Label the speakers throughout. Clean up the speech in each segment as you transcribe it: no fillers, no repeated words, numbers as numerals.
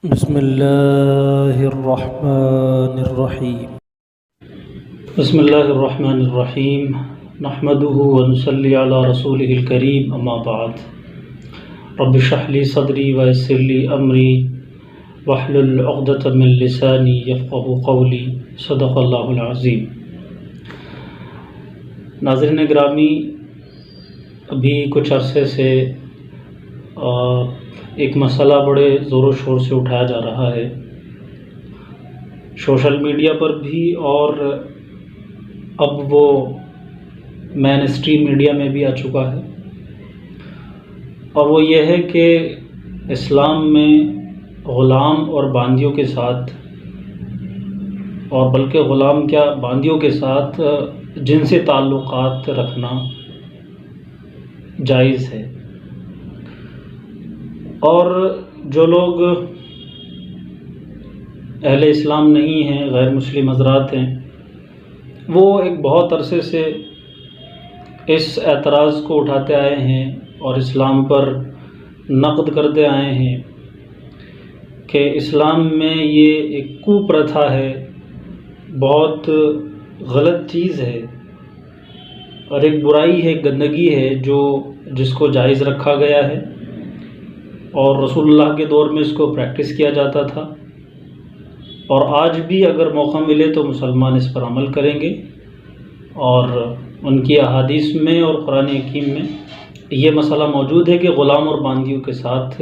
Speaker 1: بسم اللہ الرحمن الرحیم۔
Speaker 2: بسم اللہ الرحمن الرحیم نحمده ونصلی علی رسولہ الکریم اما بعد رب اشرح لی صدری ویسر لی امری واحلل عقدۃ من لسانی یفقہوا قولی صدق اللہ العظیم۔ ناظرین گرامی، ابھی کچھ عرصے سے ایک مسئلہ بڑے زور و شور سے اٹھایا جا رہا ہے، سوشل میڈیا پر بھی اور اب وہ مین اسٹریم میڈیا میں بھی آ چکا ہے، اور وہ یہ ہے کہ اسلام میں غلام اور باندیوں کے ساتھ، اور بلکہ غلام کیا باندیوں کے ساتھ جنسی تعلقات رکھنا جائز ہے، اور جو لوگ اہل اسلام نہیں ہیں، غیر مسلم حضرات ہیں، وہ ایک بہت عرصے سے اس اعتراض کو اٹھاتے آئے ہیں اور اسلام پر نقد کرتے آئے ہیں کہ اسلام میں یہ ایک پرتھا ہے، بہت غلط چیز ہے اور ایک برائی ہے، گندگی ہے جس کو جائز رکھا گیا ہے، اور رسول اللہ کے دور میں اس کو پریکٹس کیا جاتا تھا، اور آج بھی اگر موقع ملے تو مسلمان اس پر عمل کریں گے، اور ان کی احادیث میں اور قرآن حکیم میں یہ مسئلہ موجود ہے کہ غلام اور باندیوں کے ساتھ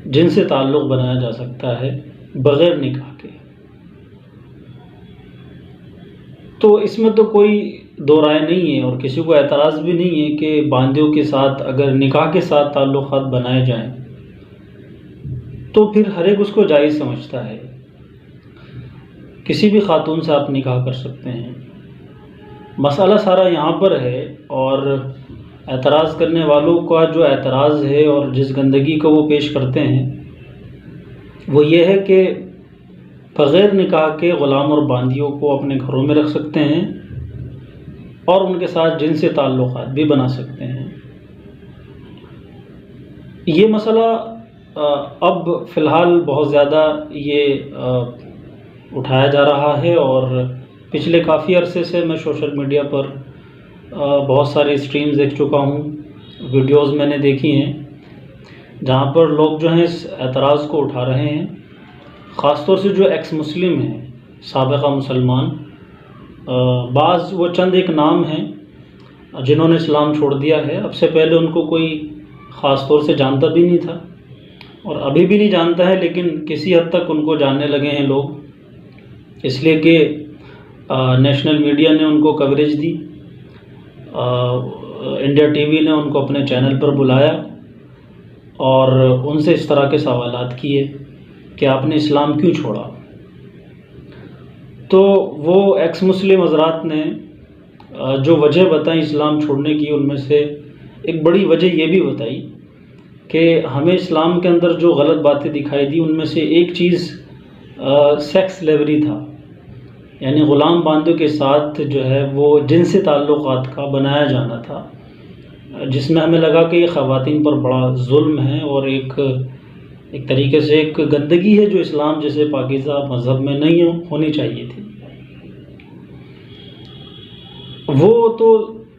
Speaker 2: جن سے تعلق بنایا جا سکتا ہے بغیر نکاح کے۔ تو اس میں تو کوئی دو رائے نہیں ہے اور کسی کو اعتراض بھی نہیں ہے کہ باندیوں کے ساتھ اگر نکاح کے ساتھ تعلقات بنائے جائیں تو پھر ہر ایک اس کو جائز سمجھتا ہے، کسی بھی خاتون سے آپ نکاح کر سکتے ہیں۔ مسئلہ سارا یہاں پر ہے، اور اعتراض کرنے والوں کا جو اعتراض ہے اور جس گندگی کو وہ پیش کرتے ہیں وہ یہ ہے کہ بغیر نکاح کے غلام اور باندیوں کو اپنے گھروں میں رکھ سکتے ہیں اور ان کے ساتھ جنسی تعلقات بھی بنا سکتے ہیں۔ یہ مسئلہ اب فی الحال بہت زیادہ یہ اٹھایا جا رہا ہے، اور پچھلے کافی عرصے سے میں سوشل میڈیا پر بہت سارے اسٹریمز دیکھ چکا ہوں، ویڈیوز میں نے دیکھی ہیں جہاں پر لوگ جو ہیں اس اعتراض کو اٹھا رہے ہیں، خاص طور سے جو ایکس مسلم ہیں، سابقہ مسلمان، بعض وہ چند ایک نام ہیں جنہوں نے اسلام چھوڑ دیا ہے، اب سے پہلے ان کو کوئی خاص طور سے جانتا بھی نہیں تھا اور ابھی بھی نہیں جانتا ہے، لیکن کسی حد تک ان کو جاننے لگے ہیں لوگ، اس لیے کہ نیشنل میڈیا نے ان کو کوریج دی، انڈیا ٹی وی نے ان کو اپنے چینل پر بلایا اور ان سے اس طرح کے سوالات کیے کہ آپ نے اسلام کیوں چھوڑا۔ تو وہ ایکس مسلم حضرات نے جو وجہ بتائیں اسلام چھوڑنے کی، ان میں سے ایک بڑی وجہ یہ بھی بتائی کہ ہمیں اسلام کے اندر جو غلط باتیں دکھائی دی ان میں سے ایک چیز سیکس سلیوری تھا، یعنی غلام باندیوں کے ساتھ جو ہے وہ جنسی تعلقات کا بنایا جانا تھا، جس میں ہمیں لگا کہ یہ خواتین پر بڑا ظلم ہے اور ایک طریقے سے ایک گندگی ہے جو اسلام جیسے پاکیزہ مذہب میں نہیں ہونی چاہیے تھی۔ وہ تو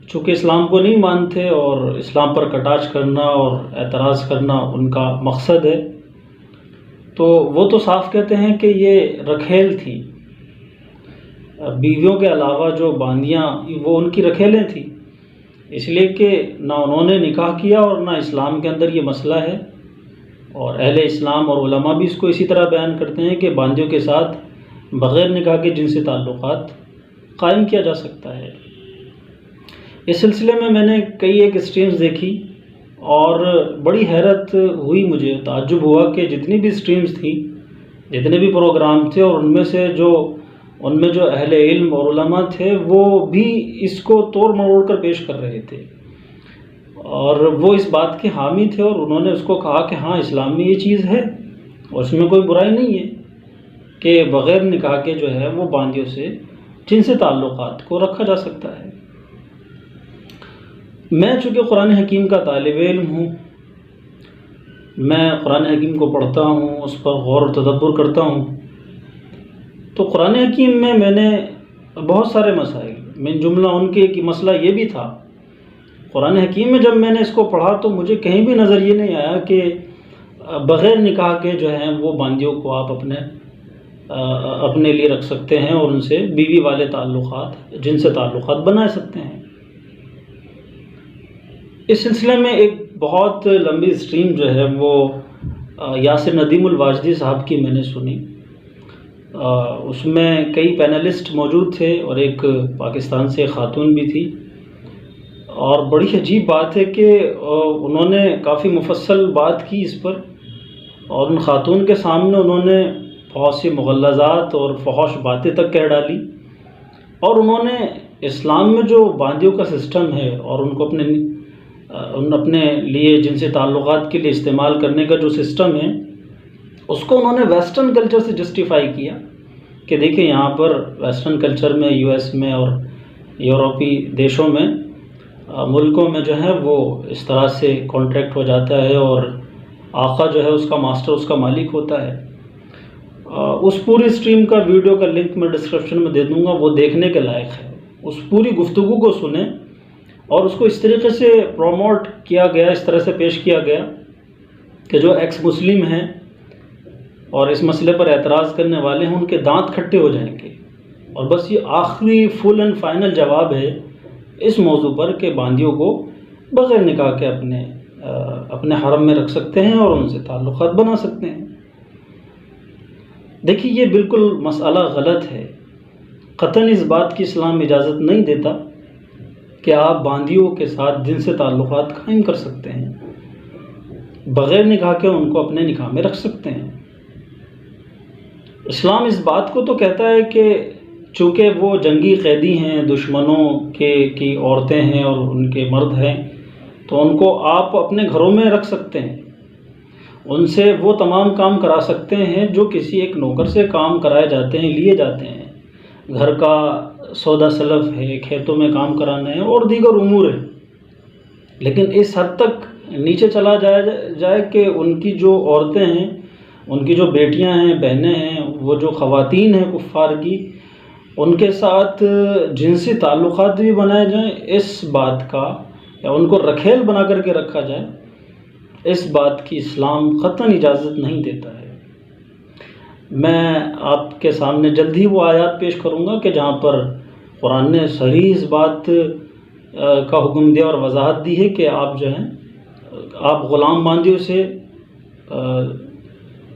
Speaker 2: چونکہ اسلام کو نہیں مانتے اور اسلام پر کٹاچ کرنا اور اعتراض کرنا ان کا مقصد ہے، تو وہ تو صاف کہتے ہیں کہ یہ رکھیل تھی، بیویوں کے علاوہ جو باندیاں وہ ان کی رکھیلیں تھیں، اس لیے کہ نہ انہوں نے نکاح کیا اور نہ اسلام کے اندر یہ مسئلہ ہے، اور اہل اسلام اور علماء بھی اس کو اسی طرح بیان کرتے ہیں کہ باندیوں کے ساتھ بغیر نکاح کے جنسی تعلقات قائم کیا جا سکتا ہے۔ اس سلسلے میں نے کئی ایک اسٹریمز دیکھی اور بڑی حیرت ہوئی، مجھے تعجب ہوا کہ جتنی بھی اسٹریمز تھیں، جتنے بھی پروگرام تھے، اور ان میں جو اہل علم اور علماء تھے وہ بھی اس کو توڑ مروڑ کر پیش کر رہے تھے، اور وہ اس بات کے حامی تھے، اور انہوں نے اس کو کہا کہ ہاں اسلام میں یہ چیز ہے اور اس میں کوئی برائی نہیں ہے کہ بغیر نکاح کے جو ہے وہ باندیوں سے جنسی تعلقات کو رکھا جا سکتا ہے۔ میں چونکہ قرآن حکیم کا طالب علم ہوں، میں قرآن حکیم کو پڑھتا ہوں، اس پر غور و تدبر کرتا ہوں، تو قرآن حکیم میں نے بہت سارے مسائل، من جملہ ان کے ایک مسئلہ یہ بھی تھا، قرآن حکیم میں جب میں نے اس کو پڑھا تو مجھے کہیں بھی نظر یہ نہیں آیا کہ بغیر نکاح کے جو ہیں وہ باندیوں کو آپ اپنے لیے رکھ سکتے ہیں اور ان سے بیوی والے تعلقات، جن سے تعلقات بنا سکتے ہیں۔ اس سلسلے میں ایک بہت لمبی اسٹریم جو ہے وہ یاسر ندیم الواجدی صاحب کی میں نے سنی، اس میں کئی پینلسٹ موجود تھے اور ایک پاکستان سے خاتون بھی تھی، اور بڑی عجیب بات ہے کہ انہوں نے کافی مفصل بات کی اس پر، اور ان خاتون کے سامنے انہوں نے بہت سی مغلظات اور فحش باتیں تک کہہ ڈالی، اور انہوں نے اسلام میں جو باندیوں کا سسٹم ہے اور ان کو اپنے لیے جنسی تعلقات کے لیے استعمال کرنے کا جو سسٹم ہے، اس کو انہوں نے ویسٹرن کلچر سے جسٹیفائی کیا کہ دیکھیں یہاں پر ویسٹرن کلچر میں، یو ایس میں اور یورپی دیشوں میں، ملکوں میں جو ہے وہ اس طرح سے کانٹریکٹ ہو جاتا ہے اور آقا جو ہے اس کا ماسٹر، اس کا مالک ہوتا ہے۔ اس پوری اسٹریم کا ویڈیو کا لنک میں ڈسکرپشن میں دے دوں گا، وہ دیکھنے کے لائق ہے۔ اس پوری گفتگو کو سنیں اور اس کو اس طریقے سے پروموٹ کیا گیا، اس طرح سے پیش کیا گیا کہ جو ایکس مسلم ہیں اور اس مسئلے پر اعتراض کرنے والے ہیں، ان کے دانت کھٹے ہو جائیں گے۔ اور بس یہ آخری فل اینڈ فائنل جواب ہے اس موضوع پر کہ باندیوں کو بغیر نکاح کے اپنے حرم میں رکھ سکتے ہیں اور ان سے تعلقات بنا سکتے ہیں۔ دیکھیے یہ بالکل مسئلہ غلط ہے، قطعاً اس بات کی اسلام اجازت نہیں دیتا کہ آپ باندیوں کے ساتھ جن سے تعلقات قائم کر سکتے ہیں، بغیر نکاح کے ان کو اپنے نکاح میں رکھ سکتے ہیں۔ اسلام اس بات کو تو کہتا ہے کہ چونکہ وہ جنگی قیدی ہیں، دشمنوں کی عورتیں ہیں اور ان کے مرد ہیں، تو ان کو آپ اپنے گھروں میں رکھ سکتے ہیں، ان سے وہ تمام کام کرا سکتے ہیں جو کسی ایک نوکر سے کام کرائے جاتے ہیں، لیے جاتے ہیں۔ گھر کا سودا سلف ہے، کھیتوں میں کام کرانا ہے اور دیگر امور ہیں، لیکن اس حد تک نیچے چلا جائے کہ ان کی جو عورتیں ہیں، ان کی جو بیٹیاں ہیں، بہنیں ہیں، وہ جو خواتین ہیں کفار کی، ان کے ساتھ جنسی تعلقات بھی بنائے جائیں، اس بات کا، یا ان کو رکھیل بنا کر کے رکھا جائے، اس بات کی اسلام قطعاً اجازت نہیں دیتا ہے۔ میں آپ کے سامنے جلد ہی وہ آیات پیش کروں گا کہ جہاں پر قرآن نے صریح اس بات کا حکم دیا اور وضاحت دی ہے کہ آپ جو ہیں آپ غلام باندیوں سے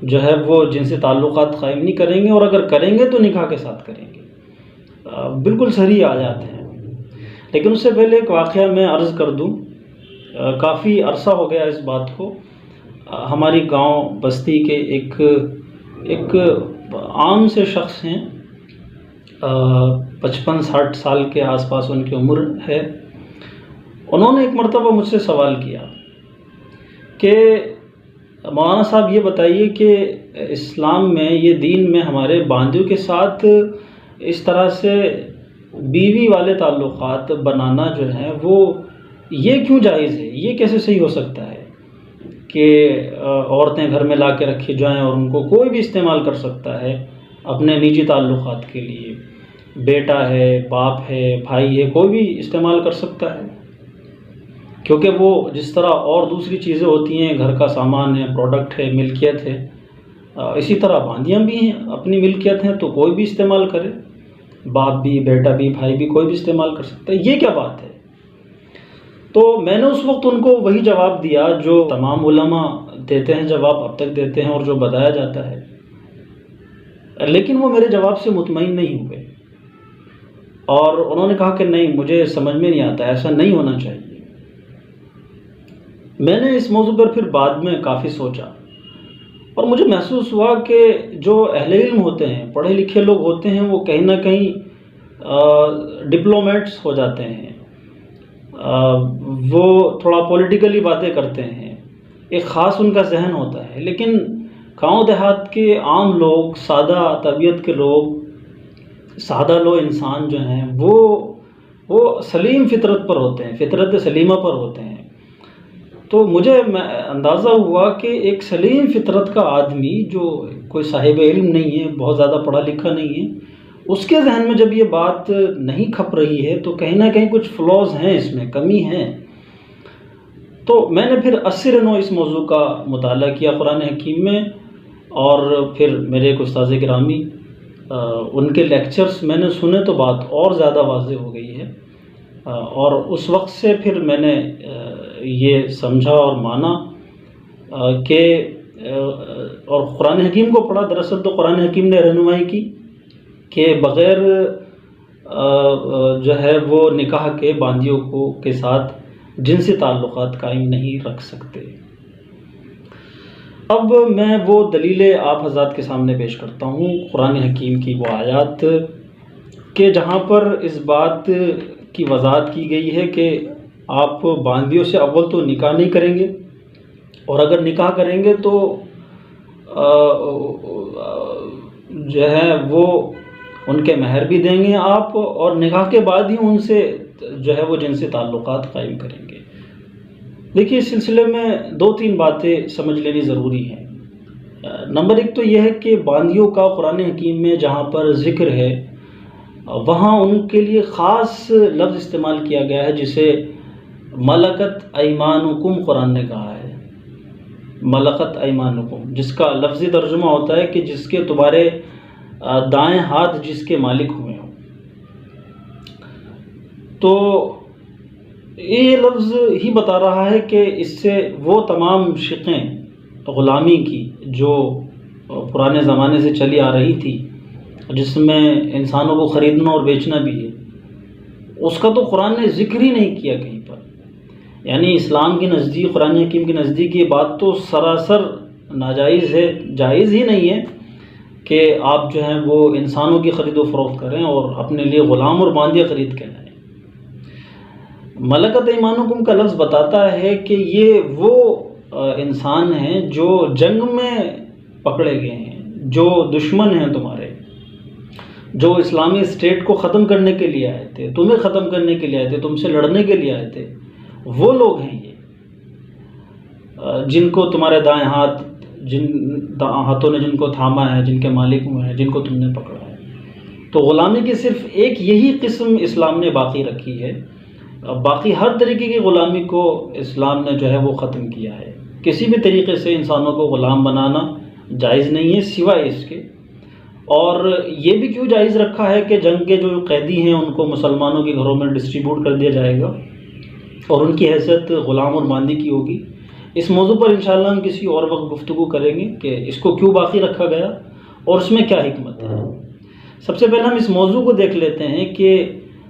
Speaker 2: جو ہے وہ جنسی تعلقات قائم نہیں کریں گے، اور اگر کریں گے تو نکاح کے ساتھ کریں گے۔ بالکل صحیح آیات ہیں، لیکن اس سے پہلے ایک واقعہ میں عرض کر دوں۔ کافی عرصہ ہو گیا اس بات کو، ہماری گاؤں بستی کے ایک عام سے شخص ہیں، 55-60 سال کے آس پاس ان کی عمر ہے۔ انہوں نے ایک مرتبہ مجھ سے سوال کیا کہ مولانا صاحب یہ بتائیے کہ اسلام میں، یہ دین میں ہمارے باندیوں کے ساتھ اس طرح سے بیوی والے تعلقات بنانا جو ہے وہ یہ کیوں جائز ہے، یہ کیسے صحیح ہو سکتا ہے کہ عورتیں گھر میں لا کے رکھی جائیں اور ان کو کوئی بھی استعمال کر سکتا ہے اپنے نجی تعلقات کے لیے، بیٹا ہے، باپ ہے، بھائی ہے، کوئی بھی استعمال کر سکتا ہے، کیونکہ وہ جس طرح اور دوسری چیزیں ہوتی ہیں، گھر کا سامان ہے، پروڈکٹ ہے، ملکیت ہے، اسی طرح باندیاں بھی ہیں، اپنی ملکیت ہیں، تو کوئی بھی استعمال کرے، باپ بھی، بیٹا بھی، بھائی بھی، کوئی بھی استعمال کر سکتا ہے۔ یہ کیا بات ہے؟ تو میں نے اس وقت ان کو وہی جواب دیا جو تمام علماء دیتے ہیں، جواب اب تک دیتے ہیں اور جو بتایا جاتا ہے، لیکن وہ میرے جواب سے مطمئن نہیں ہوئے، اور انہوں نے کہا کہ نہیں، مجھے سمجھ میں نہیں آتا، ایسا نہیں ہونا چاہیے۔ میں نے اس موضوع پر پھر بعد میں کافی سوچا، اور مجھے محسوس ہوا کہ جو اہل علم ہوتے ہیں، پڑھے لکھے لوگ ہوتے ہیں، وہ کہیں نہ کہیں ڈپلومیٹس ہو جاتے ہیں، وہ تھوڑا پولیٹیکلی باتیں کرتے ہیں، ایک خاص ان کا ذہن ہوتا ہے، لیکن گاؤں دیہات کے عام لوگ، سادہ طبیعت کے لوگ، سادہ لو انسان جو ہیں، وہ سلیم فطرت پر ہوتے ہیں، فطرت سلیمہ پر ہوتے ہیں۔ تو مجھے اندازہ ہوا کہ ایک سلیم فطرت کا آدمی جو کوئی صاحب علم نہیں ہے، بہت زیادہ پڑھا لکھا نہیں ہے، اس کے ذہن میں جب یہ بات نہیں کھپ رہی ہے تو کہیں نہ کہیں کچھ فلاز ہیں، اس میں کمی ہے۔ تو میں نے پھر 80 نو اس موضوع کا مطالعہ کیا قرآن حکیم میں، اور پھر میرے ایک استاذ گرامی ان کے لیکچرز میں نے سنے تو بات اور زیادہ واضح ہو گئی ہے، اور اس وقت سے پھر میں نے یہ سمجھا اور مانا کہ اور قرآن حکیم کو پڑھا۔ دراصل تو قرآن حکیم نے رہنمائی کی کہ بغیر جو ہے وہ نکاح کے باندیوں کے ساتھ جنسی تعلقات قائم نہیں رکھ سکتے۔ اب میں وہ دلیلیں آپ حضرات کے سامنے پیش کرتا ہوں، قرآن حکیم کی وہ آیات کہ جہاں پر اس بات کی وضاحت کی گئی ہے کہ آپ باندیوں سے اول تو نکاح نہیں کریں گے، اور اگر نکاح کریں گے تو جو ہے وہ ان کے مہر بھی دیں گے آپ، اور نکاح کے بعد ہی ان سے جو ہے وہ جنسی تعلقات قائم کریں گے۔ دیکھیے اس سلسلے میں 2-3 باتیں سمجھ لینی ضروری ہیں۔ نمبر 1 تو یہ ہے کہ باندیوں کا قرآن حکیم میں جہاں پر ذکر ہے وہاں ان کے لیے خاص لفظ استعمال کیا گیا ہے جسے ملکت ایمانکم قرآن نے کہا ہے، ملکت ایمانکم، جس کا لفظی ترجمہ ہوتا ہے کہ جس کے تمہارے دائیں ہاتھ جس کے مالک ہوئے ہوں۔ تو یہ لفظ ہی بتا رہا ہے کہ اس سے وہ تمام شقیں غلامی کی جو پرانے زمانے سے چلی آ رہی تھی، جس میں انسانوں کو خریدنا اور بیچنا بھی ہے، اس کا تو قرآن نے ذکر ہی نہیں کیا کہیں پر۔ یعنی اسلام کے نزدیک، قرآن حکیم کے نزدیک یہ بات تو سراسر ناجائز ہے، جائز ہی نہیں ہے کہ آپ جو ہیں وہ انسانوں کی خرید و فروخت کریں اور اپنے لیے غلام اور باندیاں خرید کے لائیں۔ ملکت ایمانکم کا لفظ بتاتا ہے کہ یہ وہ انسان ہیں جو جنگ میں پکڑے گئے ہیں، جو دشمن ہیں تمہارے، جو اسلامی اسٹیٹ کو ختم کرنے کے لیے آئے تھے، تمہیں ختم کرنے کے لیے آئے تھے، تم سے لڑنے کے لیے آئے تھے، وہ لوگ ہیں یہ، جن کو تمہارے دائیں ہاتھ، جن ہاتھوں نے جن کو تھاما ہے، جن کے مالک ہوئے ہیں، جن کو تم نے پکڑا ہے۔ تو غلامی کی صرف ایک یہی قسم اسلام نے باقی رکھی ہے، باقی ہر طریقے کی غلامی کو اسلام نے جو ہے وہ ختم کیا ہے۔ کسی بھی طریقے سے انسانوں کو غلام بنانا جائز نہیں ہے سوائے اس کے۔ اور یہ بھی کیوں جائز رکھا ہے کہ جنگ کے جو قیدی ہیں ان کو مسلمانوں کے گھروں میں ڈسٹریبیوٹ کر دیا جائے گا اور ان کی حیثیت غلام اور باندی کی ہوگی۔ اس موضوع پر انشاءاللہ ہم کسی اور وقت گفتگو کریں گے کہ اس کو کیوں باقی رکھا گیا اور اس میں کیا حکمت ہے۔ سب سے پہلے ہم اس موضوع کو دیکھ لیتے ہیں کہ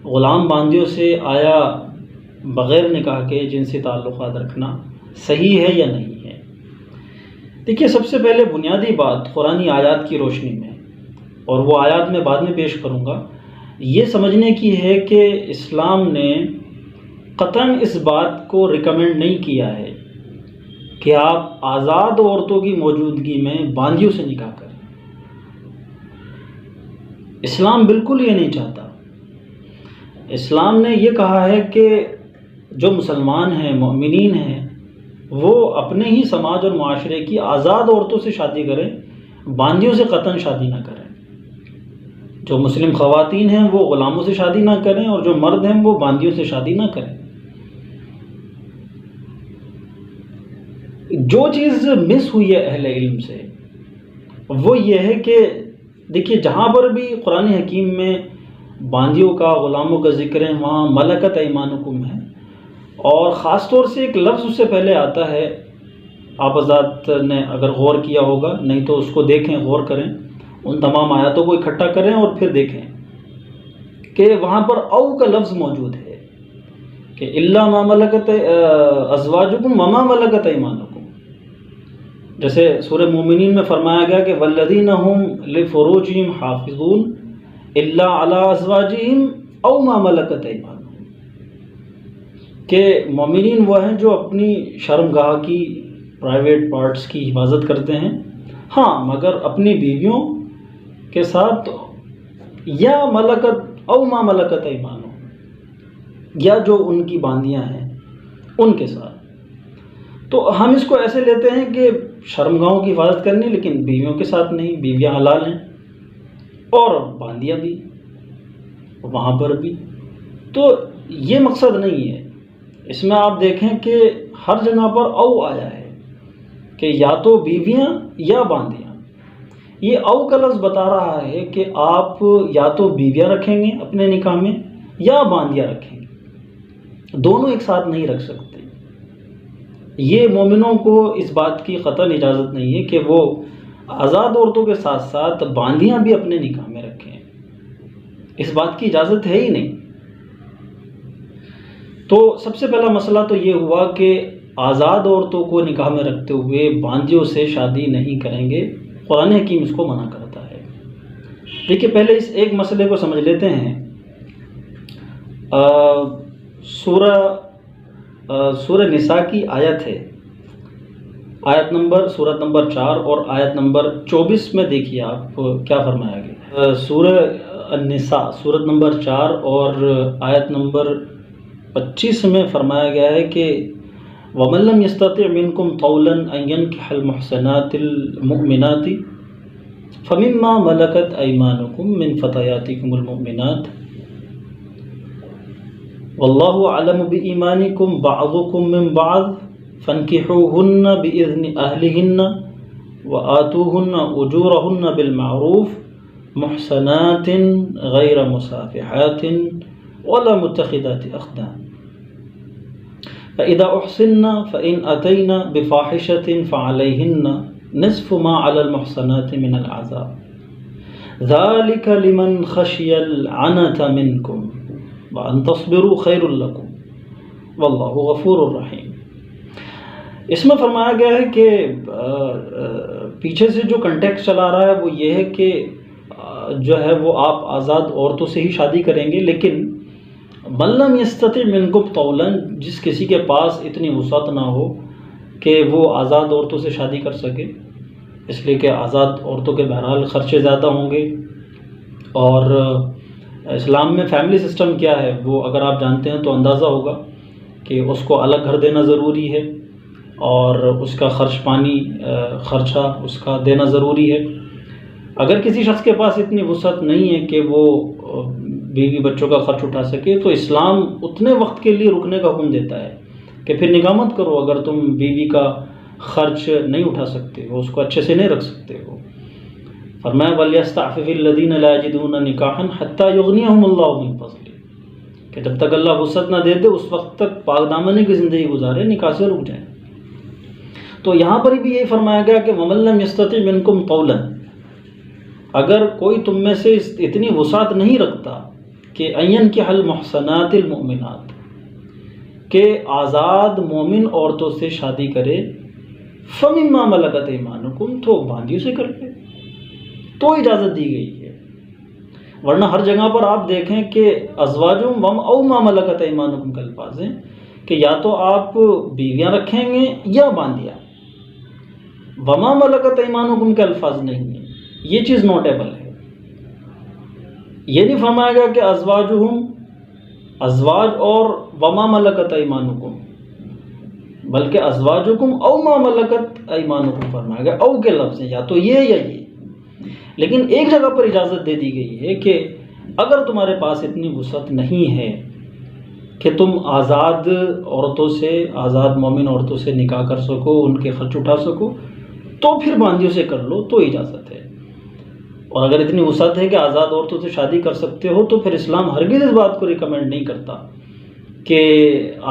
Speaker 2: غلام باندیوں سے آیا بغیر نکاح کے جنسی تعلقات رکھنا صحیح ہے یا نہیں ہے۔ دیکھیے سب سے پہلے بنیادی بات قرآنی آیات کی روشنی میں، اور وہ آیات میں بعد میں پیش کروں گا، یہ سمجھنے کی ہے کہ اسلام نے قطعاً اس بات کو ریکمینڈ نہیں کیا ہے کہ آپ آزاد عورتوں کی موجودگی میں باندیوں سے نکاح کریں۔ اسلام بالکل یہ نہیں چاہتا۔ اسلام نے یہ کہا ہے کہ جو مسلمان ہیں، مومنین ہیں، وہ اپنے ہی سماج اور معاشرے کی آزاد عورتوں سے شادی کریں، باندیوں سے قطعاً شادی نہ کریں۔ جو مسلم خواتین ہیں وہ غلاموں سے شادی نہ کریں، اور جو مرد ہیں وہ باندیوں سے شادی نہ کریں۔ جو چیز مس ہوئی ہے اہل علم سے وہ یہ ہے کہ دیکھیے جہاں پر بھی قرآن حکیم میں باندیوں کا، غلاموں کا ذکر ہے وہاں ملکت ایمانکم ہے، اور خاص طور سے ایک لفظ اس سے پہلے آتا ہے، آپ حضرات نے اگر غور کیا ہوگا، نہیں تو اس کو دیکھیں، غور کریں، ان تمام آیاتوں کو اکٹھا کریں اور پھر دیکھیں کہ وہاں پر او کا لفظ موجود ہے کہ الا ما ملکت ازواجکم وما ملکت ایمانکم۔ جیسے سورہ مومنین میں فرمایا گیا کہ والذین هم لفروجہم حافظون الا علی ازواجہم او ما ملکت ایمانہم، کہ مومنین وہ ہیں جو اپنی شرمگاہ کی، پرائیویٹ پارٹس کی حفاظت کرتے ہیں، ہاں مگر اپنی بیویوں کے ساتھ، یا ملکت او ما ملکت ایمانہم، یا جو ان کی باندیاں ہیں ان کے ساتھ۔ تو ہم اس کو ایسے لیتے ہیں کہ شرمگاہوں کی حفاظت کرنی، لیکن بیویوں کے ساتھ نہیں، بیویاں حلال ہیں اور باندیاں بھی وہاں پر بھی۔ تو یہ مقصد نہیں ہے، اس میں آپ دیکھیں کہ ہر جگہ پر او آیا ہے کہ یا تو بیویاں یا باندیاں۔ یہ او کا لفظ بتا رہا ہے کہ آپ یا تو بیویاں رکھیں گے اپنے نکاح میں یا باندیاں رکھیں گے، دونوں ایک ساتھ نہیں رکھ سکتے۔ یہ مومنوں کو اس بات کی قطعاً اجازت نہیں ہے کہ وہ آزاد عورتوں کے ساتھ ساتھ باندیاں بھی اپنے نکاح میں رکھیں، اس بات کی اجازت ہے ہی نہیں۔ تو سب سے پہلا مسئلہ تو یہ ہوا کہ آزاد عورتوں کو نکاح میں رکھتے ہوئے باندیوں سے شادی نہیں کریں گے، قرآن حکیم اس کو منع کرتا ہے۔ دیکھیے پہلے اس ایک مسئلے کو سمجھ لیتے ہیں۔ سورہ نساء کی آیت ہے، سورت نمبر 4 اور آیت نمبر 24 میں دیکھیے آپ کیا فرمایا گیا۔ سورہ النساء سورت نمبر 4 اور آیت نمبر 25 میں فرمایا گیا ہے کہ وَمَن لَّمْ يَسْتَطِعْ مِنكُمْ طَوْلًا أَن يَنكِحَ الْمُحْصَنَاتِ الْمُؤْمِنَاتِ فَمِمَّا مَلَكَتْ أَيْمَانُكُم مِّن فَتَيَاتِكُمُ الْمُؤْمِنَاتِ وَاللَّهُ أَعْلَمُ بِإِيمَانِكُم بَعْضُكُم مِّن بَعْضٍ فَانكِحُوهُنَّ بِإِذْنِ أَهْلِهِنَّ وَآتُوهُنَّ أُجُورَهُنَّ بِالْمَعْرُوفِ مُحْصَنَاتٍ غَيْرَ مُسَافِحَاتٍ وَلَا مُتَّخِذَاتِ أَخْدَانٍ فَإِذَا أُحْصِنَّ فَإِنْ أَتَيْنَ بِفَاحِشَةٍ فَعَلَيْهِنَّ نِصْفُ مَا عَلَى الْمُحْصَنَاتِ مِنَ الْعَذَابِ ذَلِكَ لِمَنْ خَشِيَ الْعَنَتَ مِنْكُمْ وَأَن تَصْبِرُوا خَيْرٌ لَكُمْ وَاللَّهُ غَفُورٌ رَحِيمٌ۔ اس میں فرمایا گیا ہے کہ پیچھے سے جو کنٹیکسٹ چلا رہا ہے وہ یہ ہے کہ جو ہے وہ آپ آزاد عورتوں سے ہی شادی کریں گے، لیکن من لم یستطع منکم طولا، جس کسی کے پاس اتنی وسعت نہ ہو کہ وہ آزاد عورتوں سے شادی کر سکے، اس لیے کہ آزاد عورتوں کے بہرحال خرچے زیادہ ہوں گے، اور اسلام میں فیملی سسٹم کیا ہے وہ اگر آپ جانتے ہیں تو اندازہ ہوگا کہ اس کو الگ گھر دینا ضروری ہے اور اس کا خرچہ اس کا دینا ضروری ہے۔ اگر کسی شخص کے پاس اتنی وسعت نہیں ہے کہ وہ بیوی بچوں کا خرچ اٹھا سکے، تو اسلام اتنے وقت کے لیے رکنے کا حکم دیتا ہے کہ پھر نکاح مت کرو اگر تم بیوی کا خرچ نہیں اٹھا سکتے ہو، اس کو اچھے سے نہیں رکھ سکتے ہو۔ فرمایا وَلْيَسْتَعْفِفِ الَّذِينَ لَا يَجِدُونَ نِكَاحًا حَتَّى يُغْنِيَهُمُ اللَّهُ مِن فَضْلِهِ، کہ جب تک اللہ وسعت نہ دے دے اس وقت تک پاک دامنی کی زندگی گزارے، نکاح سے رک جائیں۔ تو یہاں پر بھی یہی فرمایا گیا کہ وَمَن لَّمْ يَسْتَطِعْ مِنكُمْ طَوْلًا، اگر کوئی تم میں سے اتنی وسعت نہیں رکھتا کہ أَن يَنكِحَ الْمُحْصَنَاتِ الْمُؤْمِنَاتِ، کہ آزاد مومن عورتوں سے شادی کرے، فَمِمَّا مَلَكَتْ أَيْمَانُكُمْ، تو باندیوں سے کر لے، تو اجازت دی گئی ہے۔ ورنہ ہر جگہ پر آپ دیکھیں کہ ازواجهم أو ما ملكت أيمانكم کے الفاظ ہیں کہ یا تو آپ بیویاں رکھیں گے یا باندیاں، وما ملكت أيمانكم کے الفاظ نہیں ہیں، یہ چیز نوٹیبل ہے۔ یہ نہیں فرمایا گیا کہ ازواج اور وما ملكت أيمانكم، بلکہ ازواجكم أو ما ملكت أيمانكم فرمایا گیا، او کے لفظ ہیں، یا تو یہ یا یہ۔ لیکن ایک جگہ پر اجازت دے دی گئی ہے کہ اگر تمہارے پاس اتنی وسعت نہیں ہے کہ تم آزاد عورتوں سے، آزاد مومن عورتوں سے نکاح کر سکو، ان کے خرچ اٹھا سکو، تو پھر باندیوں سے کر لو، تو اجازت ہے۔ اور اگر اتنی وسعت ہے کہ آزاد عورتوں سے شادی کر سکتے ہو تو پھر اسلام ہرگز اس بات کو ریکمینڈ نہیں کرتا کہ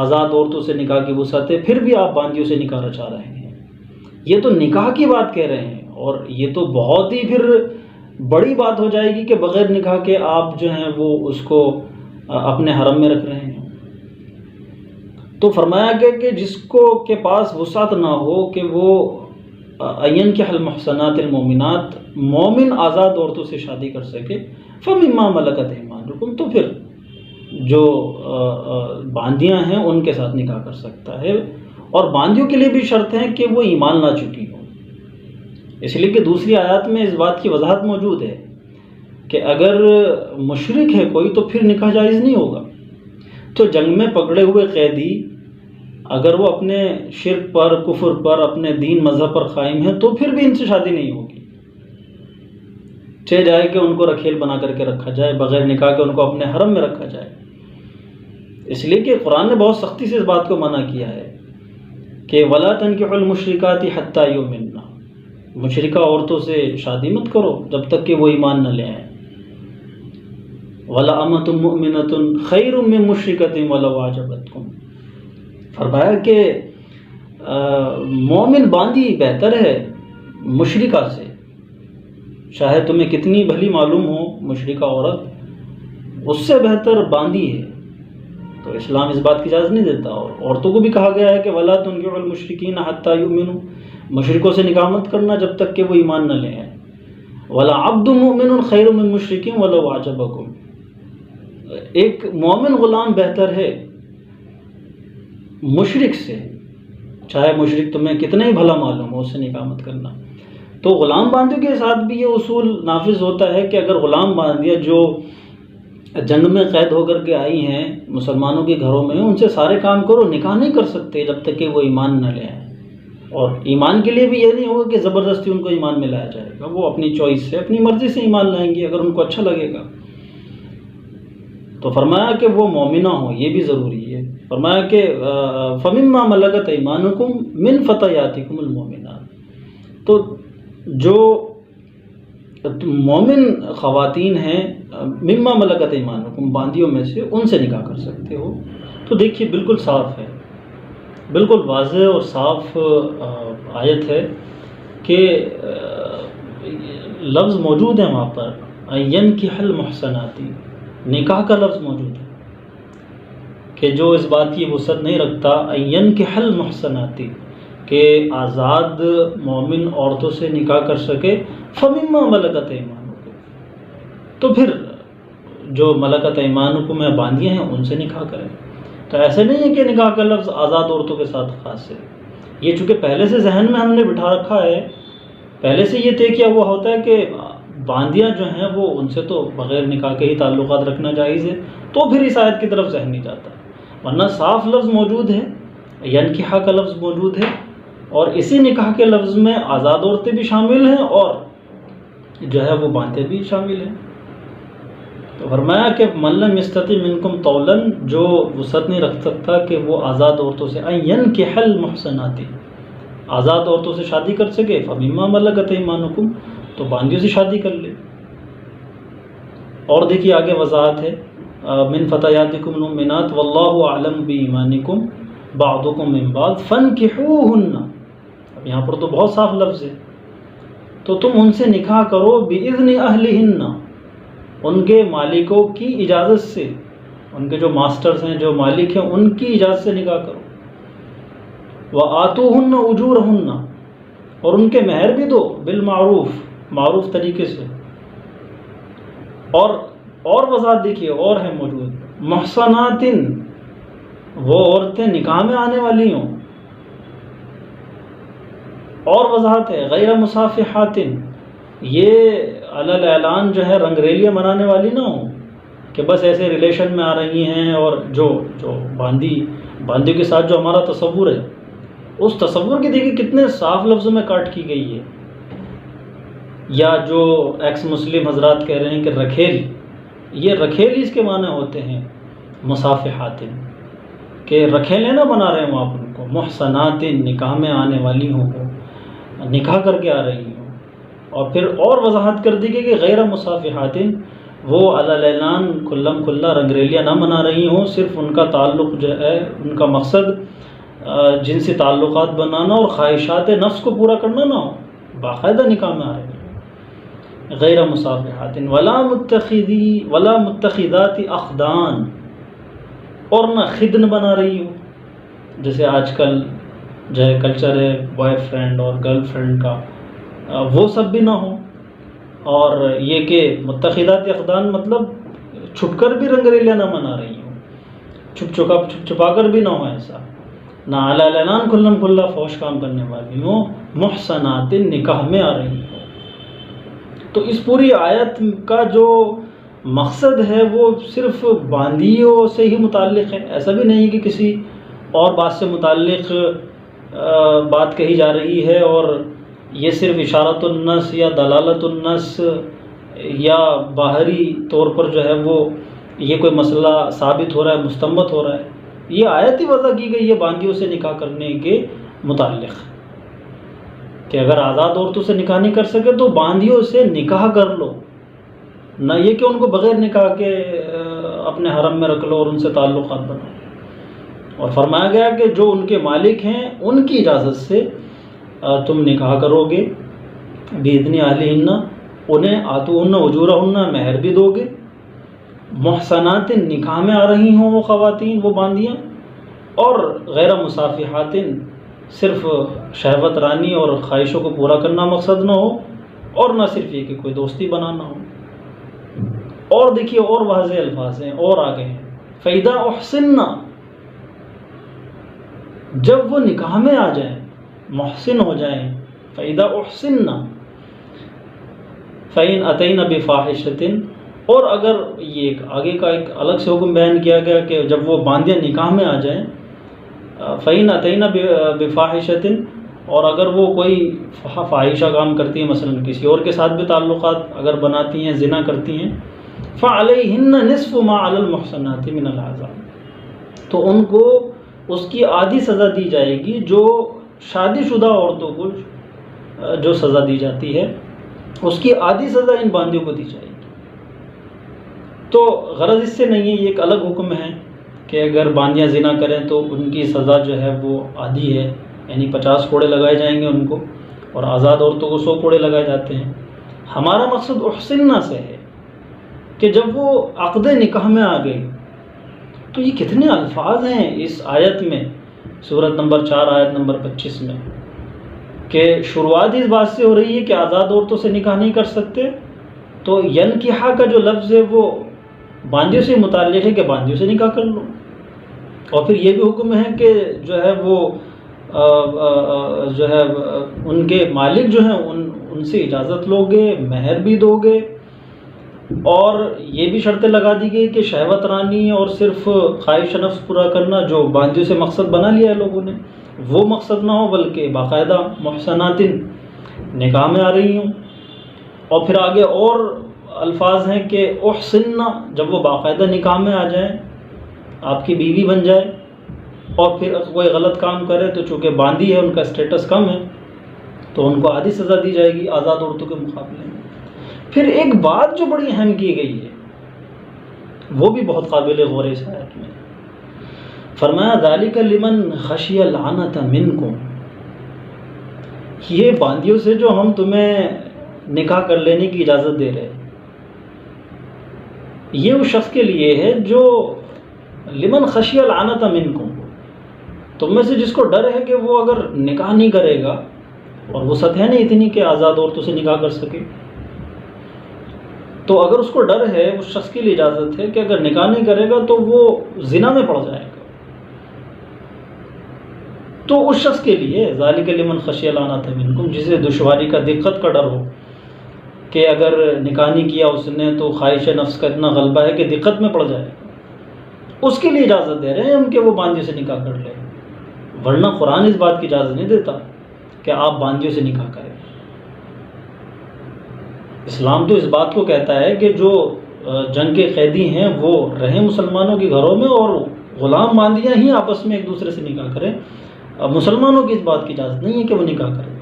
Speaker 2: آزاد عورتوں سے نکاح کی وسعت ہے پھر بھی آپ باندیوں سے نکاح رچا رہے ہیں۔ یہ تو نکاح کی بات کہہ رہے ہیں، اور یہ تو بہت ہی پھر بڑی بات ہو جائے گی کہ بغیر نکاح کے آپ جو ہیں وہ اس کو اپنے حرم میں رکھ رہے ہیں۔ تو فرمایا گیا کہ جس کو کے پاس وسعت نہ ہو کہ وہ أَن يَنكِحَ الْمُحْصَنَاتِ الْمُؤْمِنَاتِ، مومن آزاد عورتوں سے شادی کر سکے، فَمِمَّا مَلَكَتْ أَيْمَانُكُمْ، تو پھر جو باندیاں ہیں ان کے ساتھ نکاح کر سکتا ہے۔ اور باندیوں کے لیے بھی شرط ہے کہ وہ ایمان لا چکی ہوں، اس لیے کہ دوسری آیات میں اس بات کی وضاحت موجود ہے کہ اگر مشرک ہے کوئی تو پھر نکاح جائز نہیں ہوگا۔ تو جنگ میں پکڑے ہوئے قیدی اگر وہ اپنے شرک پر، کفر پر، اپنے دین مذہب پر قائم ہیں تو پھر بھی ان سے شادی نہیں ہوگی، چاہے جائے کہ ان کو رکھیل بنا کر کے رکھا جائے، بغیر نکاح کے ان کو اپنے حرم میں رکھا جائے۔ اس لیے کہ قرآن نے بہت سختی سے اس بات کو منع کیا ہے کہ وَلَا تَنْكِحُوا الْمُشْرِكَاتِ حَتَّى يُؤْمِنَّ، مشرکہ عورتوں سے شادی مت کرو جب تک کہ وہ ایمان نہ لے آئیں۔ وَلَا أَمَةٌ مُؤْمِنَةٌ خَيْرٌ مِّن مُشْرِكَةٍ وَلَوْ أَعْجَبَتْكُمْ، فرمایا کہ مومن باندی بہتر ہے مشرکہ سے، چاہے تمہیں کتنی بھلی معلوم ہو مشرکہ عورت، اس سے بہتر باندی ہے۔ تو اسلام اس بات کی اجازت نہیں دیتا، اور عورتوں کو بھی کہا گیا ہے کہ وَلَا تُنْكِحُوا الْمُشْرِكِينَ حَتَّى يُؤْمِنُوا، مشرکوں سے نکاح مت کرنا جب تک کہ وہ ایمان نہ لے آئیں۔ وَلَا عَبْدٌ مُؤْمِنٌ خَيْرٌ مِّن مُشْرِكٍ وَلَوْ أَعْجَبَكُمْ، ایک مومن غلام بہتر ہے مشرک سے، چاہے مشرک تمہیں کتنا ہی بھلا معلوم ہو، اس سے نکاح مت کرنا۔ تو غلام باندیوں کے ساتھ بھی یہ اصول نافذ ہوتا ہے کہ اگر غلام باندیاں جو جنگ میں قید ہو کر کے آئی ہیں مسلمانوں کے گھروں میں، ان سے سارے کام کرو، نکاح نہیں کر سکتے جب تک کہ وہ ایمان نہ لے آئیں۔ اور ایمان کے لیے بھی یہ نہیں ہوگا کہ زبردستی ان کو ایمان میں لایا جائے گا، وہ اپنی چوائس سے، اپنی مرضی سے ایمان لائیں گی اگر ان کو اچھا لگے گا۔ تو فرمایا کہ وہ مومنہ ہوں، یہ بھی ضروری ہے۔ فرمایا کہ فَمِمَّا مَلَكَتْ أَيْمَانُكُمْ مِنْ فَتَيَاتِكُمُ الْمُؤْمِنَاتِ، تو جو مومن خواتین ہیں مما ملکت ایمانکم، باندیوں میں سے، ان سے نکاح کر سکتے ہو۔ تو دیکھیے بالکل صاف ہے، بالکل واضح اور صاف آیت ہے کہ لفظ موجود ہے وہاں پر يَنْكِحَ الْمُحْصَنَاتِ، نکاح کا لفظ موجود ہے کہ جو اس بات کی وسعت نہیں رکھتا يَنْكِحَ الْمُحْصَنَاتِ کہ آزاد مومن عورتوں سے نکاح کر سکے، فَمِمَّا مَلَكَتْ أَيْمَانُكُمْ، تو پھر جو ملکت ایمانکم میں باندیاں ہیں ان سے نکاح کریں۔ تو ایسے نہیں ہے کہ نکاح کا لفظ آزاد عورتوں کے ساتھ خاص ہے، یہ چونکہ پہلے سے ذہن میں ہم نے بٹھا رکھا ہے، پہلے سے یہ طے کیا ہوا ہوتا ہے کہ باندیاں جو ہیں وہ ان سے تو بغیر نکاح کے ہی تعلقات رکھنا جائز ہے، تو پھر اس آیت کی طرف ذہن نہیں جاتا، ورنہ صاف لفظ موجود ہے، ینکحہ کا لفظ موجود ہے، اور اسی نکاح کے لفظ میں آزاد عورتیں بھی شامل ہیں اور جو ہے وہ باندے بھی شامل ہیں۔ تو فرمایا کہ من لم یستطع منکم طولا، جو وسعت نہیں رکھ سکتا کہ وہ آزاد عورتوں سے ان ینکح المحصنات، آزاد عورتوں سے شادی کر سکے، فمما ملکت ایمانکم، تو باندیوں سے شادی کر لے۔ اور دیکھیے آگے وضاحت ہے من فتیاتکم المؤمنات واللہ اعلم بایمانکم بعضکم من بعض فانکحوہن، اب یہاں پر تو بہت صاف لفظ ہے، تو تم ان سے نکاح کرو باذن اہلہن، ان کے مالکوں کی اجازت سے، ان کے جو ماسٹرز ہیں، جو مالک ہیں، ان کی اجازت سے نکاح کرو۔ وآتوہن اجورہن، اور ان کے مہر بھی دو بالمعروف، معروف طریقے سے۔ اور وضاحت دیکھیے اور ہے موجود، محصنات، وہ عورتیں نکاح میں آنے والی ہوں، اور وضاحت ہے غیر مصافحات، یہ علی الاعلان جو ہے رنگ ریلیاں منانے والی نہ ہوں کہ بس ایسے ریلیشن میں آ رہی ہیں، اور جو باندی کے ساتھ جو ہمارا تصور ہے، اس تصور کی دیکھیے کتنے صاف لفظوں میں کاٹ کی گئی ہے۔ یا جو ایکس مسلم حضرات کہہ رہے ہیں کہ رکھیل، یہ رکھیل اس کے معنی ہوتے ہیں مصافحات، کہ رکھیلیں نہ بنا رہے ہوں آپ ان کو، محصنات، نکاح میں آنے والی ہوں، نکاح کر کے آ رہی ہوں۔ اور پھر اور وضاحت کر دی گئی کہ غیر مصافحات، وہ علی الاعلان کھلم کھلا رنگریلیاں نہ منا رہی ہوں، صرف ان کا تعلق جو ہے، ان کا مقصد جنسی تعلقات بنانا اور خواہشات نفس کو پورا کرنا نہ ہو، باقاعدہ نکاح میں آ رہی ہیں۔ غیر مصافحات ولا متخذات اخدان، اور نہ خدن بنا رہی ہو، جیسے آج کل جو ہے کلچر ہے بوائے فرینڈ اور گرل فرینڈ کا، وہ سب بھی نہ ہو۔ اور یہ کہ متخذات اخدان مطلب چھپ کر بھی رنگریلیاں نہ منا رہی ہوں، چھپ چھپا کر بھی نہ ہو ایسا، نہ علی الاعلان کھلم کھلا فحش کام کرنے والی ہوں، محصنات، نکاح میں آ رہی ہوں۔ تو اس پوری آیت کا جو مقصد ہے وہ صرف باندیوں سے ہی متعلق ہے، ایسا بھی نہیں کہ کسی اور بات سے متعلق بات کہی جا رہی ہے، اور یہ صرف اشارت النص یا دلالت النص یا باہری طور پر جو ہے وہ یہ کوئی مسئلہ ثابت ہو رہا ہے، مستنبط ہو رہا ہے. یہ آیت ہی وضع کی گئی ہے باندیوں سے نکاح کرنے کے متعلق کہ اگر آزاد عورتوں سے نکاح نہیں کر سکے تو باندیوں سے نکاح کر لو، نہ یہ کہ ان کو بغیر نکاح کے اپنے حرم میں رکھ لو اور ان سے تعلقات بناؤ. اور فرمایا گیا کہ جو ان کے مالک ہیں ان کی اجازت سے تم نکاح کرو گے، بِإِذْنِ أَهْلِهِنَّ، انہیں آتوہن اجورہن، مہر بھی دو گے. محصنات، نکاح میں آ رہی ہوں وہ خواتین، وہ باندیاں، اور غیر مصافحات، صرف شہوت رانی اور خواہشوں کو پورا کرنا مقصد نہ ہو، اور نہ صرف یہ کہ کوئی دوستی بنانا ہو. اور دیکھیے اور واضح الفاظ ہیں اور آگے ہیں، فَإِذَا أُحْصِنَّ، جب وہ نکاح میں آ جائیں، محسن ہو جائیں. فَإِذَا أُحْصِنَّ فَإِنْ أَتَيْنَ بِفَاحِشَةٍ، اور اگر یہ ایک آگے کا ایک الگ سے حکم بیان کیا گیا کہ جب وہ باندیاں نکاح میں آ جائیں، فَإِنْ أَتَيْنَ بِفَاحِشَةٍ، اور اگر وہ کوئی فاحشہ کام کرتی ہیں، مثلا کسی اور کے ساتھ بھی تعلقات اگر بناتی ہیں، زنا کرتی ہیں، فَعَلَيْهِنَّ نِصْفُ مَا عَلَى الْمُحْصَنَاتِ مِنَ الْعَذَابِ، تو ان کو اس کی آدھی سزا دی جائے گی جو شادی شدہ عورتوں کو جو سزا دی جاتی ہے، اس کی آدھی سزا ان باندیوں کو دی جائے گی. تو غرض اس سے نہیں ہے، یہ ایک الگ حکم ہے کہ اگر باندیاں زنا کریں تو ان کی سزا جو ہے وہ آدھی ہے، یعنی 50 کوڑے لگائے جائیں گے ان کو، اور آزاد عورتوں کو 100 کوڑے لگائے جاتے ہیں. ہمارا مقصد احسننا سے ہے کہ جب وہ عقد نکاح میں آ گئی، تو یہ کتنے الفاظ ہیں اس آیت میں، سورت نمبر 4 آیت نمبر 25 میں، کہ شروعات اس بات سے ہو رہی ہے کہ آزاد عورتوں سے نکاح نہیں کر سکتے. تو ینکحا کا جو لفظ ہے وہ باندیوں سے متعلق ہے کہ باندیوں سے نکاح کر لو. اور پھر یہ بھی حکم ہے کہ جو ہے وہ جو ہے ان کے مالک جو ہیں ان سے اجازت لو گے، مہر بھی دو گے، اور یہ بھی شرطیں لگا دی گئی کہ شہوت رانی اور صرف خواہش نفس پورا کرنا جو باندیوں سے مقصد بنا لیا ہے لوگوں نے، وہ مقصد نہ ہو، بلکہ باقاعدہ محسنات نکاح میں آ رہی ہوں. اور پھر آگے اور الفاظ ہیں کہ احسننا، جب وہ باقاعدہ نکاح میں آ جائیں، آپ کی بیوی بن جائے، اور پھر کوئی غلط کام کرے تو چونکہ باندی ہے، ان کا اسٹیٹس کم ہے، تو ان کو آدھی سزا دی جائے گی آزاد عورتوں کے مقابلے میں. پھر ایک بات جو بڑی اہم کی گئی ہے، وہ بھی بہت قابل غور ہے اس آیت میں. فرمایا ذالک لمن خشی العنت منکم، یہ باندیوں سے جو ہم تمہیں نکاح کر لینے کی اجازت دے رہے، یہ اس شخص کے لیے ہے جو لمن خشی العنت منکم، تم میں سے جس کو ڈر ہے کہ وہ اگر نکاح نہیں کرے گا، اور وسعت ہے نہیں اتنی کہ آزاد عورتوں سے نکاح کر سکے، تو اگر اس کو ڈر ہے، اس شخص کے لیے اجازت ہے کہ اگر نکاح نہیں کرے گا تو وہ زنا میں پڑ جائے گا. تو اس شخص کے لیے ذالک لمن خشی العنت منکم، جسے دشواری کا، دقت کا ڈر ہو کہ اگر نکاح نہیں کیا اس نے تو خواہش نفس کا اتنا غلبہ ہے کہ دقت میں پڑ جائے گا، اس کے لیے اجازت دے رہے ہیں ہم کہ وہ باندیوں سے نکاح کر لیں. ورنہ قرآن اس بات کی اجازت نہیں دیتا کہ آپ باندیوں سے نکاح کریں. اسلام تو اس بات کو کہتا ہے کہ جو جنگ کے قیدی ہیں وہ رہیں مسلمانوں کے گھروں میں، اور غلام باندیاں ہی آپس میں ایک دوسرے سے نکاح کریں. مسلمانوں کی اس بات کی اجازت نہیں ہے کہ وہ نکاح کریں.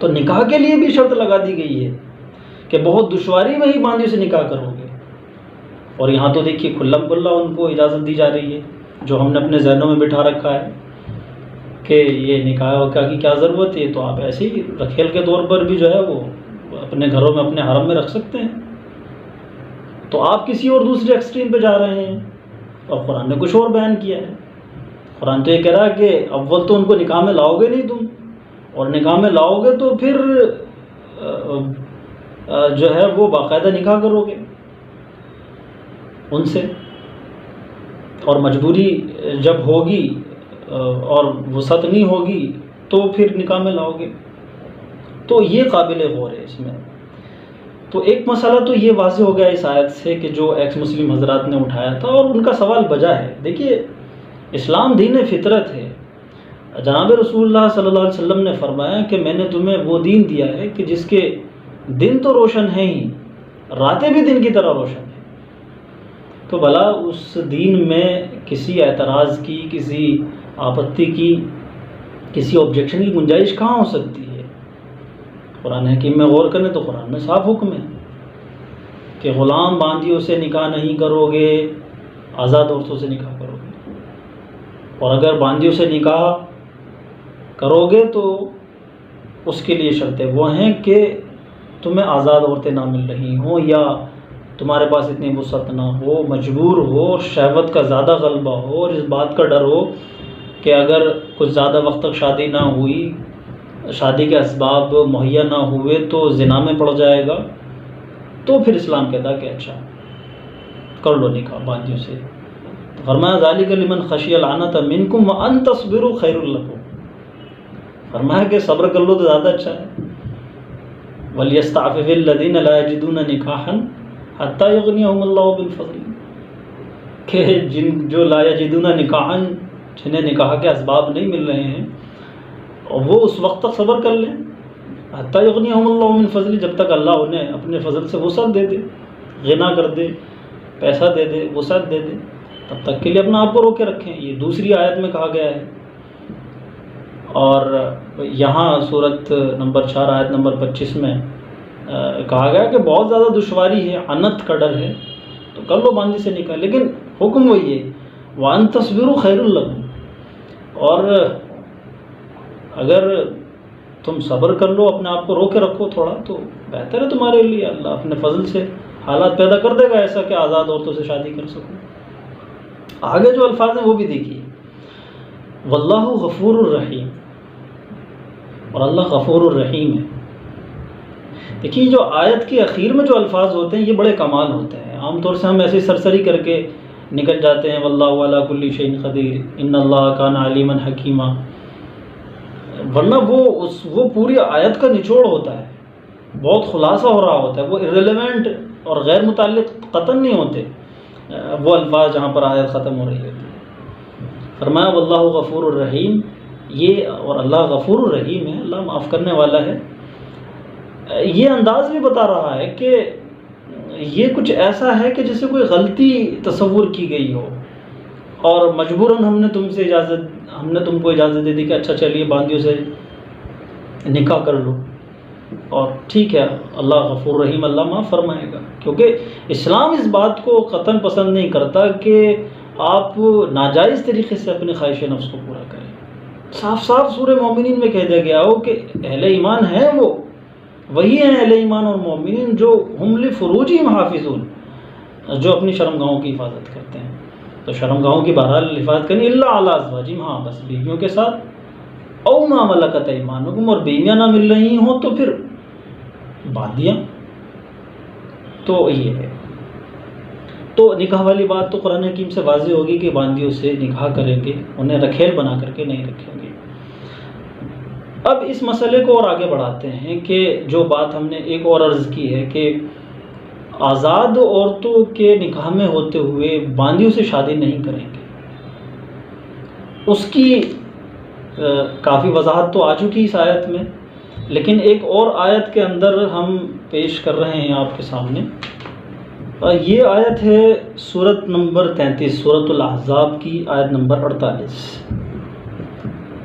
Speaker 2: تو نکاح کے لیے بھی شرط لگا دی گئی ہے کہ بہت دشواری میں ہی باندیوں سے نکاح کرو گے. اور یہاں تو دیکھیے کھلم کھلا ان کو اجازت دی جا رہی ہے، جو ہم نے اپنے ذہنوں میں بٹھا رکھا ہے کہ یہ نکاح وکاح کی کیا ضرورت ہے، تو آپ ایسے ہی رکھیل کے طور پر بھی جو ہے وہ اپنے گھروں میں اپنے حرم میں رکھ سکتے ہیں. تو آپ کسی اور دوسرے ایکسٹریم پہ جا رہے ہیں، اور قرآن نے کچھ اور بیان کیا ہے. قرآن تو یہ کہہ رہا ہے کہ اول تو ان کو نکاح میں لاؤ گے نہیں تم، اور نکاح میں لاؤ گے تو پھر جو ہے وہ باقاعدہ نکاح کرو گے ان سے، اور مجبوری جب ہوگی اور وسعت نہیں ہوگی تو پھر نکاح میں لاؤ گے. تو یہ قابل غور ہے اس میں. تو ایک مسئلہ تو یہ واضح ہو گیا اس آیت سے کہ جو ایکس مسلم حضرات نے اٹھایا تھا، اور ان کا سوال بجا ہے. دیکھیے اسلام دین فطرت ہے۔ جناب رسول اللہ صلی اللہ علیہ وسلم نے فرمایا کہ میں نے تمہیں وہ دین دیا ہے کہ جس کے دن تو روشن ہیں ہی، راتیں بھی دن کی طرح روشن ہیں۔ تو بھلا اس دین میں کسی اعتراض کی، کسی آپتی کی، کسی آبجیکشن کی گنجائش کہاں ہو سکتی ہے؟ قرآن حکیم میں غور کریں تو قرآن میں صاف حکم ہے کہ غلام باندیوں سے نکاح نہیں کرو گے، آزاد عورتوں سے نکاح کرو گے، اور اگر باندیوں سے نکاح کرو گے تو اس کے لیے شرطیں وہ ہیں کہ تمہیں آزاد عورتیں نہ مل رہی ہوں، یا تمہارے پاس اتنی وسعت نہ ہو، مجبور ہو، شہوت کا زیادہ غلبہ ہو، اور اس بات کا ڈر ہو کہ اگر کچھ زیادہ وقت تک شادی نہ ہوئی، شادی کے اسباب مہیا نہ ہوئے تو زنا میں پڑ جائے گا، تو پھر اسلام کہتا کہ اچھا کر لو نکاح باندیوں سے۔ تو فرمایا ذالک لمن خشی العنت منکم وان تصبروا خیر لکم، فرمایا کہ صبر کر لو تو زیادہ اچھا ہے۔ ولیستعفف الذین لا یجدون نکاحا حتی یغنیہم اللہ من فضلہ، کہ جو لا یجدون نکاحا، جنہیں نکاح کے اسباب نہیں مل رہے ہیں، وہ اس وقت تک صبر کر لیں حتی یغنیہم اللہ من فضلہ، جب تک اللہ انہیں اپنے فضل سے وسعت دے دے، غنا کر دے، پیسہ دے دے، وسعت دے دے، تب تک کے لیے اپنا آپ کو روکے رکھیں۔ یہ دوسری آیت میں کہا گیا ہے۔ اور یہاں صورت نمبر 4 آیت نمبر 25 میں کہا گیا کہ بہت زیادہ دشواری ہے، عنت کا ڈر ہے، تو کر لو باندی سے نکاح، لیکن حکم وہی ہے وَأَن تَصْبِرُوا خَيْرٌ لَكُمْ، اور اگر تم صبر کر لو، اپنے آپ کو روکے رکھو تھوڑا، تو بہتر ہے تمہارے لیے، اللہ اپنے فضل سے حالات پیدا کر دے گا ایسا کہ آزاد عورتوں سے شادی کر سکو۔ آگے جو الفاظ ہیں وہ بھی دیکھیے، واللہ غفور الرحیم، اور اللہ غفور الرحیم ہے۔ دیکھیے جو آیت کے اخیر میں جو الفاظ ہوتے ہیں یہ بڑے کمال ہوتے ہیں۔ عام طور سے ہم ایسے سرسری کر کے نکل جاتے ہیں، واللہ علی کل شیء قدیر، ان اللہ کان علیما حکیما، ورنہ وہ پوری آیت کا نچوڑ ہوتا ہے، بہت خلاصہ ہو رہا ہوتا ہے، وہ irrelevant اور غیر متعلق قطعاً نہیں ہوتے وہ الفاظ جہاں پر آیت ختم ہو رہی ہوتی ہے۔ فرمایا واللہ غفور الرحیم، یہ اور اللہ غفور الرحیم ہے، اللہ معاف کرنے والا ہے۔ یہ انداز بھی بتا رہا ہے کہ یہ کچھ ایسا ہے کہ جسے کوئی غلطی تصور کی گئی ہو، اور مجبوراً ہم نے تم کو اجازت دے دی کہ اچھا چلیے باندیوں سے نکاح کر لو، اور ٹھیک ہے اللہ غفور رحیم، اللہ معاف فرمائے گا، کیونکہ اسلام اس بات کو قطعاً پسند نہیں کرتا کہ آپ ناجائز طریقے سے اپنی خواہش نفس کو پورا کریں۔ صاف صاف سورہ مومنین میں کہہ دیا گیا ہو کہ اہل ایمان ہیں، وہی ہیں اہل ایمان اور مومنین جو ہم لفروجہم حافظون، جو اپنی شرمگاہوں کی حفاظت کرتے ہیں۔ تو شرمگاہوں کی بہرحال حفاظت کرنی الا علی ازواجہم، ہاں بس بیویوں کے ساتھ، او ما ملکت ایمانکم، اور بیویاں نہ مل رہی ہوں تو پھر باندیاں۔ تو یہ ہے، تو نکاح والی بات تو قرآن حکیم سے واضح ہوگی کہ باندیوں سے نکاح کریں گے، انہیں رکھیل بنا کر کے نہیں رکھیں گے۔ اب اس مسئلے کو اور آگے بڑھاتے ہیں کہ جو بات ہم نے ایک اور عرض کی ہے کہ آزاد عورتوں کے نکاح میں ہوتے ہوئے باندیوں سے شادی نہیں کریں گے، اس کی کافی وضاحت تو آ چکی اس آیت میں، لیکن ایک اور آیت کے اندر ہم پیش کر رہے ہیں آپ کے سامنے۔ یہ آیت ہے سورت نمبر 33، سورت الاحزاب کی آیت نمبر 48،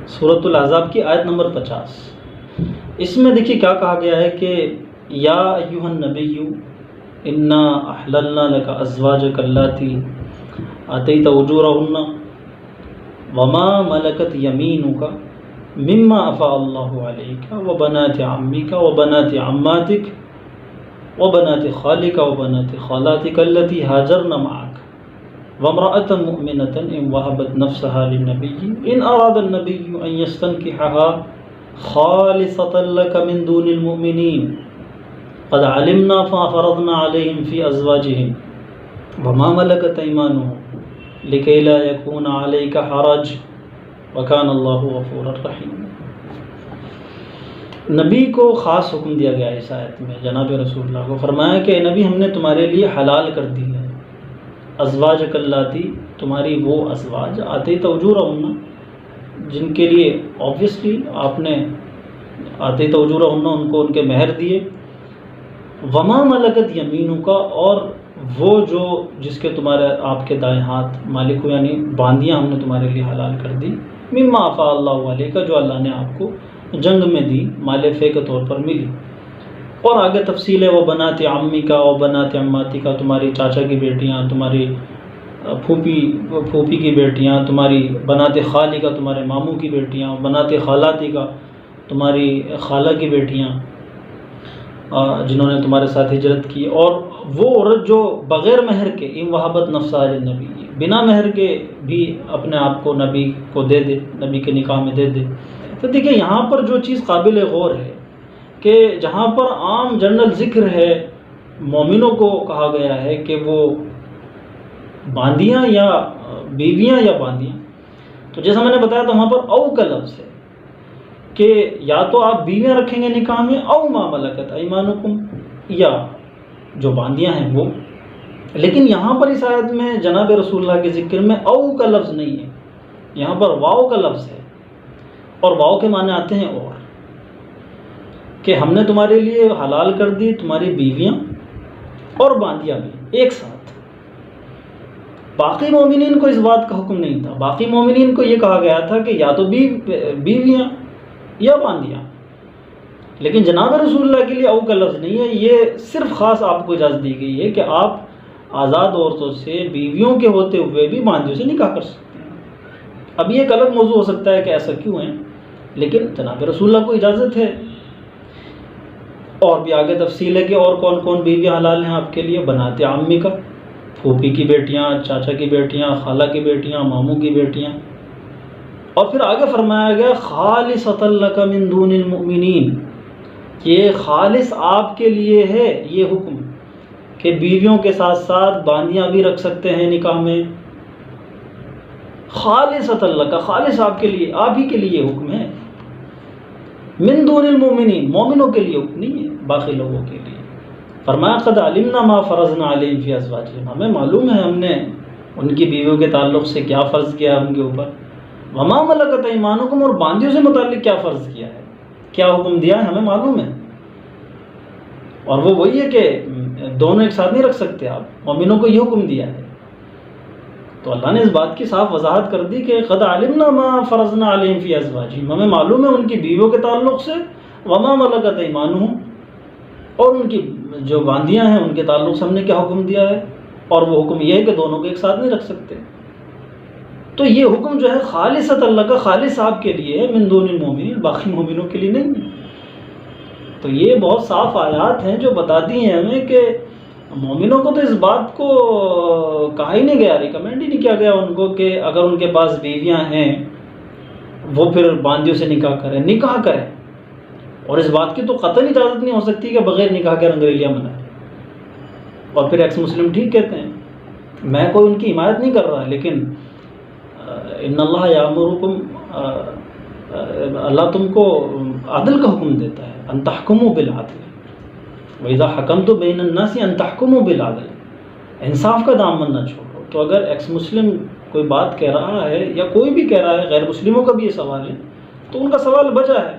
Speaker 2: سورت الاحزاب کی آیت نمبر 50۔ اس میں دیکھیے کیا کہا گیا ہے کہ یا ایھا النبی انا احللنا لک ازواجک اللاتی آتیت اجورہن وما ملکت یمینک مما افاء اللہ علیک وبنات عمک وبنات عماتک وبنات خالک وبنات خالاتک التی ہاجرن معک وامرأة مؤمنة إن وهبت نفسها للنبي إن أراد النبي أن يستنكحها خالصة لك من دون المؤمنين قد علمنا ففرضنا عليهم في أزواجهم وما ملكت أيمانهم لكي لا يكون عليك حرج وكان الله غفورا رحيما۔ نبی کو خاص حکم دیا گیا اس آیت میں، جناب رسول اللہ کو فرمایا کہ نبی ہم نے تمہارے لیے حلال کر دی ہے ازواجک اللاتی، تمہاری وہ ازواج آتے توجورہن جن کے لیے آبویسلی آپ نے آتے توجورہن ان کو ان کے مہر دیے، وما ملکت یمینک اور وہ جو جس کے تمہارے آپ کے دائیں ہاتھ مالک ہو، یعنی باندیاں ہم نے تمہارے لیے حلال کر دی، مما افاء اللہ علیک جو اللہ نے آپ کو جنگ میں دی، مال فے کے طور پر ملی۔ اور آگے تفصیل ہے، وہ بنات عمی کا اور بنات عماتی کا، تمہاری چاچا کی بیٹیاں، تمہاری پھوپھی کی بیٹیاں، تمہاری بنات خالی کا، تمہارے ماموں کی بیٹیاں، بنات خالاتی کا، تمہاری خالہ کی بیٹیاں جنہوں نے تمہارے ساتھ ہجرت کی، اور وہ عورت جو بغیر مہر کے ان وہبت نفسہا للنبی بنا مہر کے بھی اپنے آپ کو نبی کو دے دے، نبی کے نکاح میں دے دے۔ تو دیکھیں یہاں پر جو چیز قابل غور ہے کہ جہاں پر عام جنرل ذکر ہے، مومنوں کو کہا گیا ہے کہ وہ باندیاں یا بیویاں یا باندیاں، تو جیسا میں نے بتایا تو وہاں پر او کا لفظ ہے کہ یا تو آپ بیویاں رکھیں گے نکاح میں، او ما ملکت ایمانکم، یا جو باندیاں ہیں وہ۔ لیکن یہاں پر اس آیت میں جناب رسول اللہ کے ذکر میں او کا لفظ نہیں ہے، یہاں پر واؤ کا لفظ ہے، اور واؤ کے معنی آتے ہیں اور، کہ ہم نے تمہارے لیے حلال کر دی تمہاری بیویاں اور باندیاں بھی ایک ساتھ۔ باقی مومنین کو اس بات کا حکم نہیں تھا، باقی مومنین کو یہ کہا گیا تھا کہ یا تو بیویاں یا باندیاں، لیکن جناب رسول اللہ کے لیے او کا لفظ نہیں ہے۔ یہ صرف خاص آپ کو اجازت دی گئی ہے کہ آپ آزاد عورتوں سے بیویوں کے ہوتے ہوئے بھی باندیوں سے نکاح کر سکتے ہیں۔ اب یہ ایک الگ موضوع ہو سکتا ہے کہ ایسا کیوں ہے، لیکن جناب رسول اللہ کو اجازت ہے۔ اور بھی آگے تفصیل ہے کہ اور کون کون بیویاں حلال ہیں آپ کے لیے، بنات عمی کا، پھوپھی کی بیٹیاں، چاچا کی بیٹیاں، خالہ کی بیٹیاں، ماموں کی بیٹیاں، اور پھر آگے فرمایا گیا خالصۃ لک من دون المؤمنین، یہ خالص آپ کے لیے ہے یہ حکم کہ بیویوں کے ساتھ ساتھ باندیاں بھی رکھ سکتے ہیں نکاح میں۔ خالصۃ لک، خالص آپ کے لیے، آپ ہی کے لیے یہ حکم ہے، من دون المؤمنین، مومنوں کے لیے حکم نہیں ہے، باقی لوگوں کے لیے۔ فرمایا قد علمنا ما فرضنا علیہم فی ازواجہم، ہمیں معلوم ہے ہم نے ان کی بیویوں کے تعلق سے کیا فرض کیا ہے ان کے اوپر، وما ملکت ایمانکم، اور باندیوں سے متعلق کیا فرض کیا ہے، کیا حکم دیا ہے، ہمیں معلوم ہے۔ اور وہ وہی ہے کہ دونوں ایک ساتھ نہیں رکھ سکتے آپ، مومنوں کو یہ حکم دیا ہے۔ تو اللہ نے اس بات کی صاف وضاحت کر دی کہ قد علمنا ما فرضنا علیہم فی ازواجہم، ہمیں معلوم ہے ان کی بیویوں کے تعلق سے، وما ملکت ایمانہم، اور ان کی جو باندیاں ہیں ان کے تعلق سے ہم نے کیا حکم دیا ہے، اور وہ حکم یہ ہے کہ دونوں کو ایک ساتھ نہیں رکھ سکتے۔ تو یہ حکم جو ہے خالصۃ اللہ کا، خالص آپ کے لیے ہے، من دون المؤمنین، باقی مومنوں کے لیے نہیں ہے۔ تو یہ بہت صاف آیات ہیں جو بتاتی ہیں ہمیں کہ مومنوں کو تو اس بات کو کہا ہی نہیں گیا، ریکمینڈ ہی نہیں کیا گیا ان کو کہ اگر ان کے پاس بیویاں ہیں وہ پھر باندیوں سے نکاح کریں، نکاح کریں۔ اور اس بات کی تو قطعاً اجازت نہیں ہو سکتی کہ بغیر نکاح کے رنگریلیاں منائیں۔ اور پھر ایکس مسلم ٹھیک کہتے ہیں، میں کوئی ان کی حمایت نہیں کر رہا، لیکن ان اللہ یامرکم، اللہ تم کو عدل کا حکم دیتا ہے، ان تحکموا بالعدل، وَإِذَا حَكَمْتُم بَيْنَ النَّاسِ أَن تَحْكُمُوا بِالْعَدْلِ، انصاف کا دامن نہ چھوڑو۔ تو اگر ایکس مسلم کوئی بات کہہ رہا ہے یا کوئی بھی کہہ رہا ہے، غیر مسلموں کا بھی یہ سوال ہے، تو ان کا سوال بجا ہے،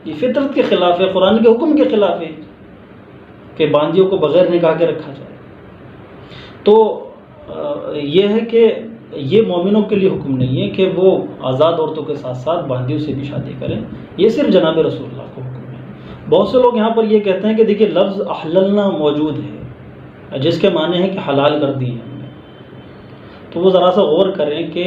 Speaker 2: یہ فطرت کے خلاف ہے، قرآن کے حکم کے خلاف ہے کہ باندیوں کو بغیر نکاح کے رکھا جائے۔ تو یہ ہے کہ یہ مومنوں کے لیے حکم نہیں ہے کہ وہ آزاد عورتوں کے ساتھ ساتھ باندیوں سے بھی شادی کریں، یہ صرف جناب رسول اللہ کو حکم ہے۔ بہت سے لوگ یہاں پر یہ کہتے ہیں کہ دیکھیے لفظ احللنا موجود ہے جس کے معنی ہے کہ حلال کر دی ہے ہم نے، تو وہ ذرا سا غور کریں کہ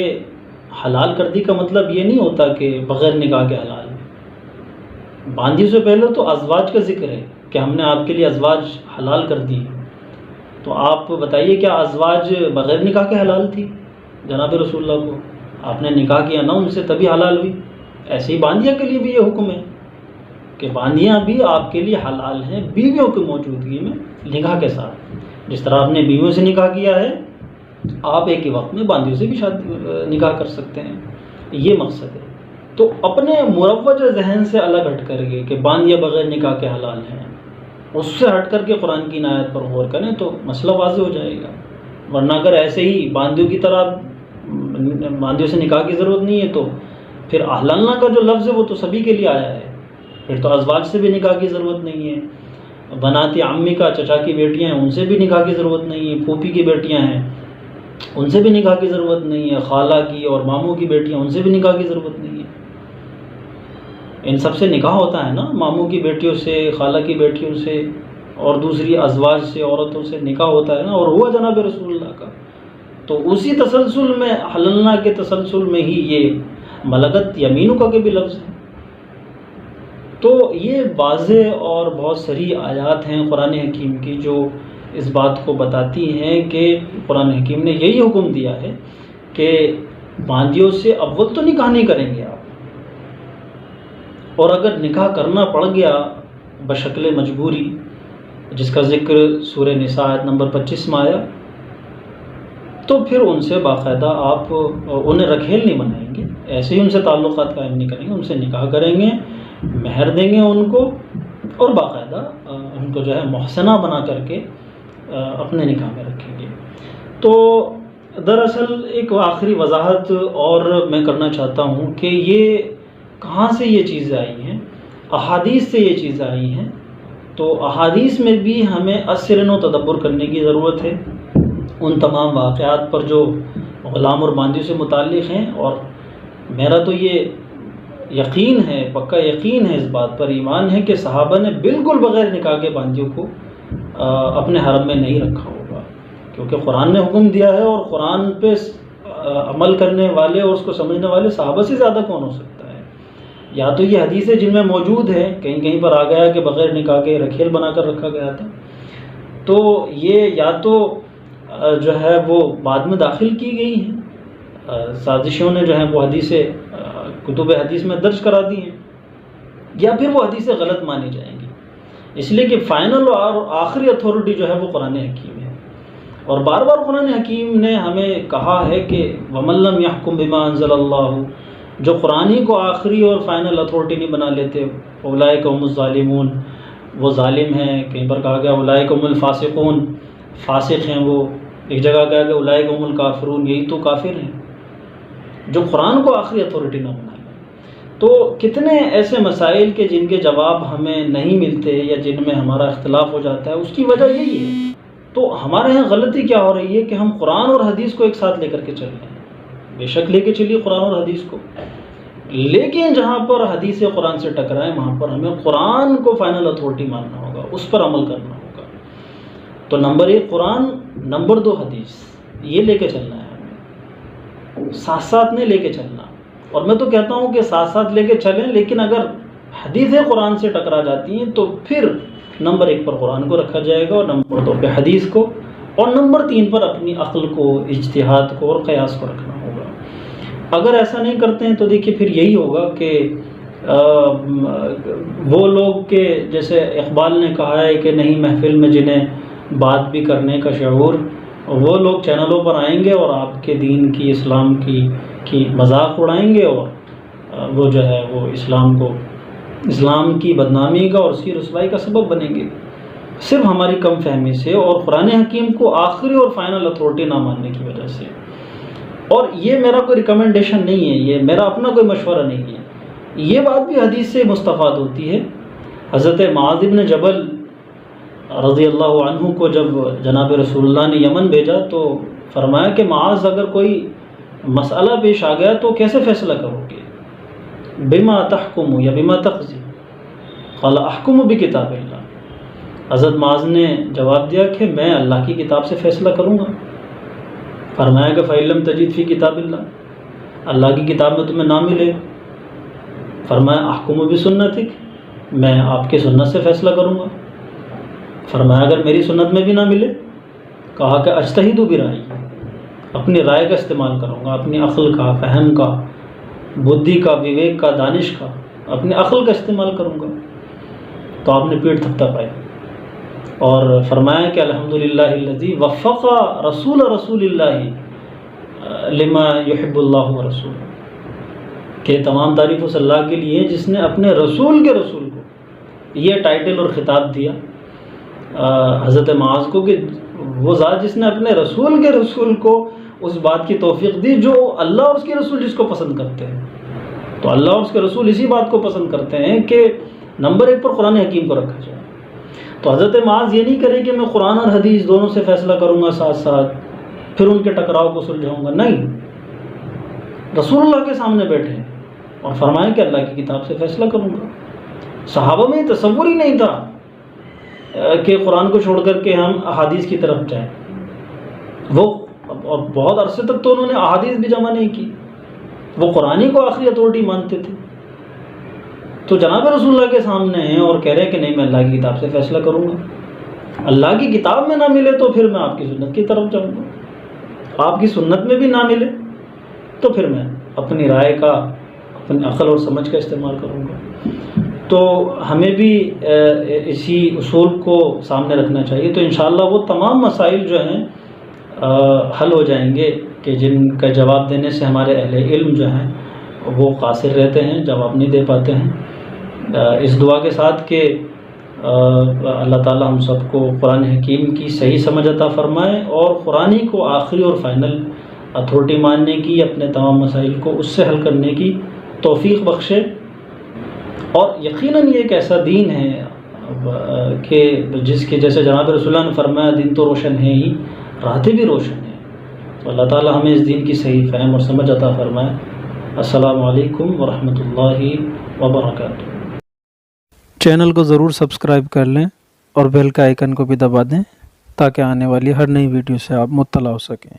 Speaker 2: حلال کر دی کا مطلب یہ نہیں ہوتا کہ بغیر نکاح کے حلال ہے۔ باندیوں سے پہلے تو ازواج کا ذکر ہے کہ ہم نے آپ کے لیے ازواج حلال کر دی، تو آپ بتائیے کیا ازواج بغیر نکاح کے حلال تھی جناب رسول اللہ کو؟ آپ نے نکاح کیا نا ان سے تبھی حلال ہوئی۔ ایسے ہی باندیاں کے لیے بھی یہ حکم ہے کہ باندیاں بھی آپ کے لیے حلال ہیں بیویوں کی موجودگی میں نکاح کے ساتھ۔ جس طرح آپ نے بیویوں سے نکاح کیا ہے، آپ ایک ہی وقت میں باندیوں سے بھی نکاح کر سکتے ہیں، یہ مقصد ہے۔ تو اپنے مروج ذہن سے الگ ہٹ کر کے کہ باندیاں بغیر نکاح کے حلال ہیں، اس سے ہٹ کر کے قرآن کی آیت پر غور کریں تو مسئلہ واضح ہو جائے گا۔ ورنہ اگر ایسے ہی باندیوں کی طرح باندیوں سے نکاح کی ضرورت نہیں ہے، تو پھر احللنا کا جو لفظ ہے وہ تو سبھی کے لیے آیا ہے، پھر تو ازواج سے بھی نکاح کی ضرورت نہیں ہے، بناتی عمی کا، چچا کی بیٹیاں ہیں ان سے بھی نکاح کی ضرورت نہیں ہے، پھوپھی کی بیٹیاں ہیں ان سے بھی نکاح کی ضرورت نہیں ہے، خالہ کی اور ماموں کی بیٹیاں ان سے بھی نکاح کی ضرورت نہیں ہے۔ ان سب سے نکاح ہوتا ہے نا، ماموں کی بیٹیوں سے، خالہ کی بیٹیوں سے اور دوسری ازواج سے، عورتوں سے نکاح ہوتا ہے نا، اور ہوا جناب رسول اللہ کا۔ تو اسی تسلسل میں حللنا کے تسلسل میں ہی یہ ملکت یمینوں کا کے بھی لفظ ہے۔ تو یہ واضح اور بہت صریح آیات ہیں قرآن حکیم کی جو اس بات کو بتاتی ہیں کہ قرآن حکیم نے یہی حکم دیا ہے کہ باندیوں سے اول تو نکاح نہیں کریں گے آپ، اور اگر نکاح کرنا پڑ گیا بشکل مجبوری، جس کا ذکر سورہ نساء آیت نمبر 25 میں آیا، تو پھر ان سے باقاعدہ آپ انہیں رکھیل نہیں بنائیں گے، ایسے ہی ان سے تعلقات قائم نہیں کریں گے، ان سے نکاح کریں گے، مہر دیں گے ان کو، اور باقاعدہ ان کو جو ہے محسنہ بنا کر کے اپنے نکاح میں رکھیں گے۔ تو دراصل ایک آخری وضاحت اور میں کرنا چاہتا ہوں کہ یہ کہاں سے یہ چیزیں آئی ہیں، احادیث سے یہ چیزیں آئی ہیں۔ تو احادیث میں بھی ہمیں اثر و تدبر کرنے کی ضرورت ہے ان تمام واقعات پر جو غلام اور باندیوں سے متعلق ہیں، اور میرا تو یہ یقین ہے، پکا یقین ہے، اس بات پر ایمان ہے کہ صحابہ نے بالکل بغیر نکاح کے باندیوں کو اپنے حرم میں نہیں رکھا ہوگا، کیونکہ قرآن نے حکم دیا ہے، اور قرآن پہ عمل کرنے والے اور اس کو سمجھنے والے صحابہ سے زیادہ کون ہو سکتا ہے۔ یا تو یہ حدیثیں جن میں موجود ہے، کہیں کہیں پر آ گیا کہ بغیر نکاح کے رکھیل بنا کر رکھا گیا تھا، تو یہ یا تو جو ہے وہ بعد میں داخل کی گئی ہیں، سازشوں نے جو ہے وہ حدیثیں کتب حدیث میں درج کرا دی ہیں، یا پھر وہ حدیثیں غلط مانی جائیں گی، اس لیے کہ فائنل اور آخری اتھارٹی جو ہے وہ قرآن حکیم ہے۔ اور بار بار قرآن حکیم نے ہمیں کہا ہے کہ وَمَن لَّمْ يَحْكُم بِمَا أَنزَلَ اللَّهُ، جو قرآن ہی کو آخری اور فائنل اتھارٹی نہیں بنا لیتے، اولئک هم الظالمون، وہ ظالم ہیں۔ کہیں پر کہا گیا اولئک هم الفاسقون، فاسق ہیں وہ، ایک جگہ کہا گیا اولئک هم الکافرون، یہی تو کافر ہیں جو قرآن کو آخری اتھارٹی نہ بنا لیں۔ تو کتنے ایسے مسائل کے جن کے جواب ہمیں نہیں ملتے یا جن میں ہمارا اختلاف ہو جاتا ہے، اس کی وجہ یہی ہے۔ تو ہمارے یہاں غلطی کیا ہو رہی ہے کہ ہم قرآن اور حدیث کو ایک ساتھ لے کر کے چل رہے ہیں۔ بے شک لے کے چلیے قرآن اور حدیث کو، لیکن جہاں پر حدیث وقرآن سے ٹکرائیں وہاں پر ہمیں قرآن کو فائنل اتھارٹی ماننا ہوگا، اس پر عمل کرنا ہوگا۔ تو نمبر 1 قرآن، نمبر 2 حدیث، یہ لے کے چلنا ہے ہمیں، ساتھ ساتھ نہیں لے کے چلنا۔ اور میں تو کہتا ہوں کہ ساتھ ساتھ لے کے چلیں، لیکن اگر حدیثیں قرآن سے ٹکرا جاتی ہیں تو پھر نمبر 1 پر قرآن کو رکھا جائے گا، اور نمبر 2 پہ حدیث کو، اور نمبر 3 پر اپنی عقل کو، اجتہاد کو اور قیاس کو رکھنا ہوگا۔ اگر ایسا نہیں کرتے ہیں تو دیکھیے پھر یہی ہوگا کہ وہ لوگ کہ جیسے اقبال نے کہا ہے کہ نہیں محفل میں جنہیں بات بھی کرنے کا شعور، وہ لوگ چینلوں پر آئیں گے اور آپ کے دین کی، اسلام کی مذاق اڑائیں گے، اور وہ جو ہے وہ اسلام کی بدنامی کا اور اس کی رسوائی کا سبب بنیں گے، صرف ہماری کم فہمی سے اور قرآن حکیم کو آخری اور فائنل اتھارٹی نہ ماننے کی وجہ سے۔ اور یہ میرا کوئی ریکمنڈیشن نہیں ہے، یہ میرا اپنا کوئی مشورہ نہیں ہے، یہ بات بھی حدیث سے مستفاد ہوتی ہے۔ حضرت معاذ بن جبل رضی اللہ عنہ کو جب جناب رسول اللہ نے یمن بھیجا تو فرمایا کہ معاذ اگر کوئی مسئلہ پیش آ گیا تو کیسے فیصلہ کرو گے؟ بما تحکم یا بما تقضی؟ قال احکم بکتاب اللہ۔ حضرت معاذ نے جواب دیا کہ میں اللہ کی کتاب سے فیصلہ کروں گا۔ فرمایا کہ فإن لم تجد فی کتاب اللہ، اللہ کی کتاب میں تمہیں نہ ملے، فرمایا احکم بسنتک، میں آپ کی سنت سے فیصلہ کروں گا۔ فرمایا اگر میری سنت میں بھی نہ ملے، کہا کہ اجتہد برأیی، اپنی رائے کا استعمال کروں گا، اپنی عقل کا، فہم کا، بدھی کا، وویک کا، دانش کا، اپنی عقل کا استعمال کروں گا۔ تو آپ نے پیٹھ تھپتا پائی اور فرمایا کہ الحمدللہ الذی وفق رسول اللہ لما یحب اللہ ورسولہ، کہ تمام تعریف اس اللہ کے لیے جس نے اپنے رسول کے رسول کو یہ ٹائٹل اور خطاب دیا حضرت معاذ کو، کہ وہ ذات جس نے اپنے رسول کے رسول کو اس بات کی توفیق دی جو اللہ اور اس کے رسول جس کو پسند کرتے ہیں. تو اللہ اور اس کے رسول اسی بات کو پسند کرتے ہیں کہ نمبر 1 پر قرآن حکیم کو رکھا جائے. تو حضرت معاذ یہ نہیں کرے کہ میں قرآن اور حدیث دونوں سے فیصلہ کروں گا ساتھ ساتھ، پھر ان کے ٹکراؤ کو سلجھاؤں گا. نہیں، رسول اللہ کے سامنے بیٹھے اور فرمائیں کہ اللہ کی کتاب سے فیصلہ کروں گا. صحابہ میں تصور ہی نہیں تھا کہ قرآن کو چھوڑ کر کے ہم احادیث کی طرف جائیں. وہ اور بہت عرصے تک تو انہوں نے احادیث بھی جمع نہیں کی، وہ قرآن ہی کو آخری اتھارٹی مانتے تھے. تو جناب رسول اللہ کے سامنے ہیں اور کہہ رہے ہیں کہ نہیں، میں اللہ کی کتاب سے فیصلہ کروں گا. اللہ کی کتاب میں نہ ملے تو پھر میں آپ کی سنت کی طرف جاؤں گا. آپ کی سنت میں بھی نہ ملے تو پھر میں اپنی رائے کا، اپنی عقل اور سمجھ کا استعمال کروں گا. تو ہمیں بھی اسی اصول کو سامنے رکھنا چاہیے. تو انشاءاللہ وہ تمام مسائل جو ہیں حل ہو جائیں گے کہ جن کا جواب دینے سے ہمارے اہل علم جو ہیں وہ قاصر رہتے ہیں، جواب نہیں دے پاتے ہیں. اس دعا کے ساتھ کہ اللہ تعالی ہم سب کو قرآن حکیم کی صحیح سمجھ عطا فرمائے اور قرآن ہی کو آخری اور فائنل اتھارٹی ماننے کی، اپنے تمام مسائل کو اس سے حل کرنے کی توفیق بخشے. اور یقیناً یہ ایک ایسا دین ہے کہ جس کے جیسے جناب رسول اللہ نے فرمایا دین تو روشن ہے ہی، راہیں بھی روشن ہیں. تو اللہ تعالی ہمیں اس دین کی صحیح فہم اور سمجھ عطا فرمائے. السلام علیکم ورحمۃ اللہ وبرکاتہ.
Speaker 1: چینل کو ضرور سبسکرائب کر لیں اور بیل کا آئیکن کو بھی دبا دیں تاکہ آنے والی ہر نئی ویڈیو سے آپ مطلع ہو سکیں.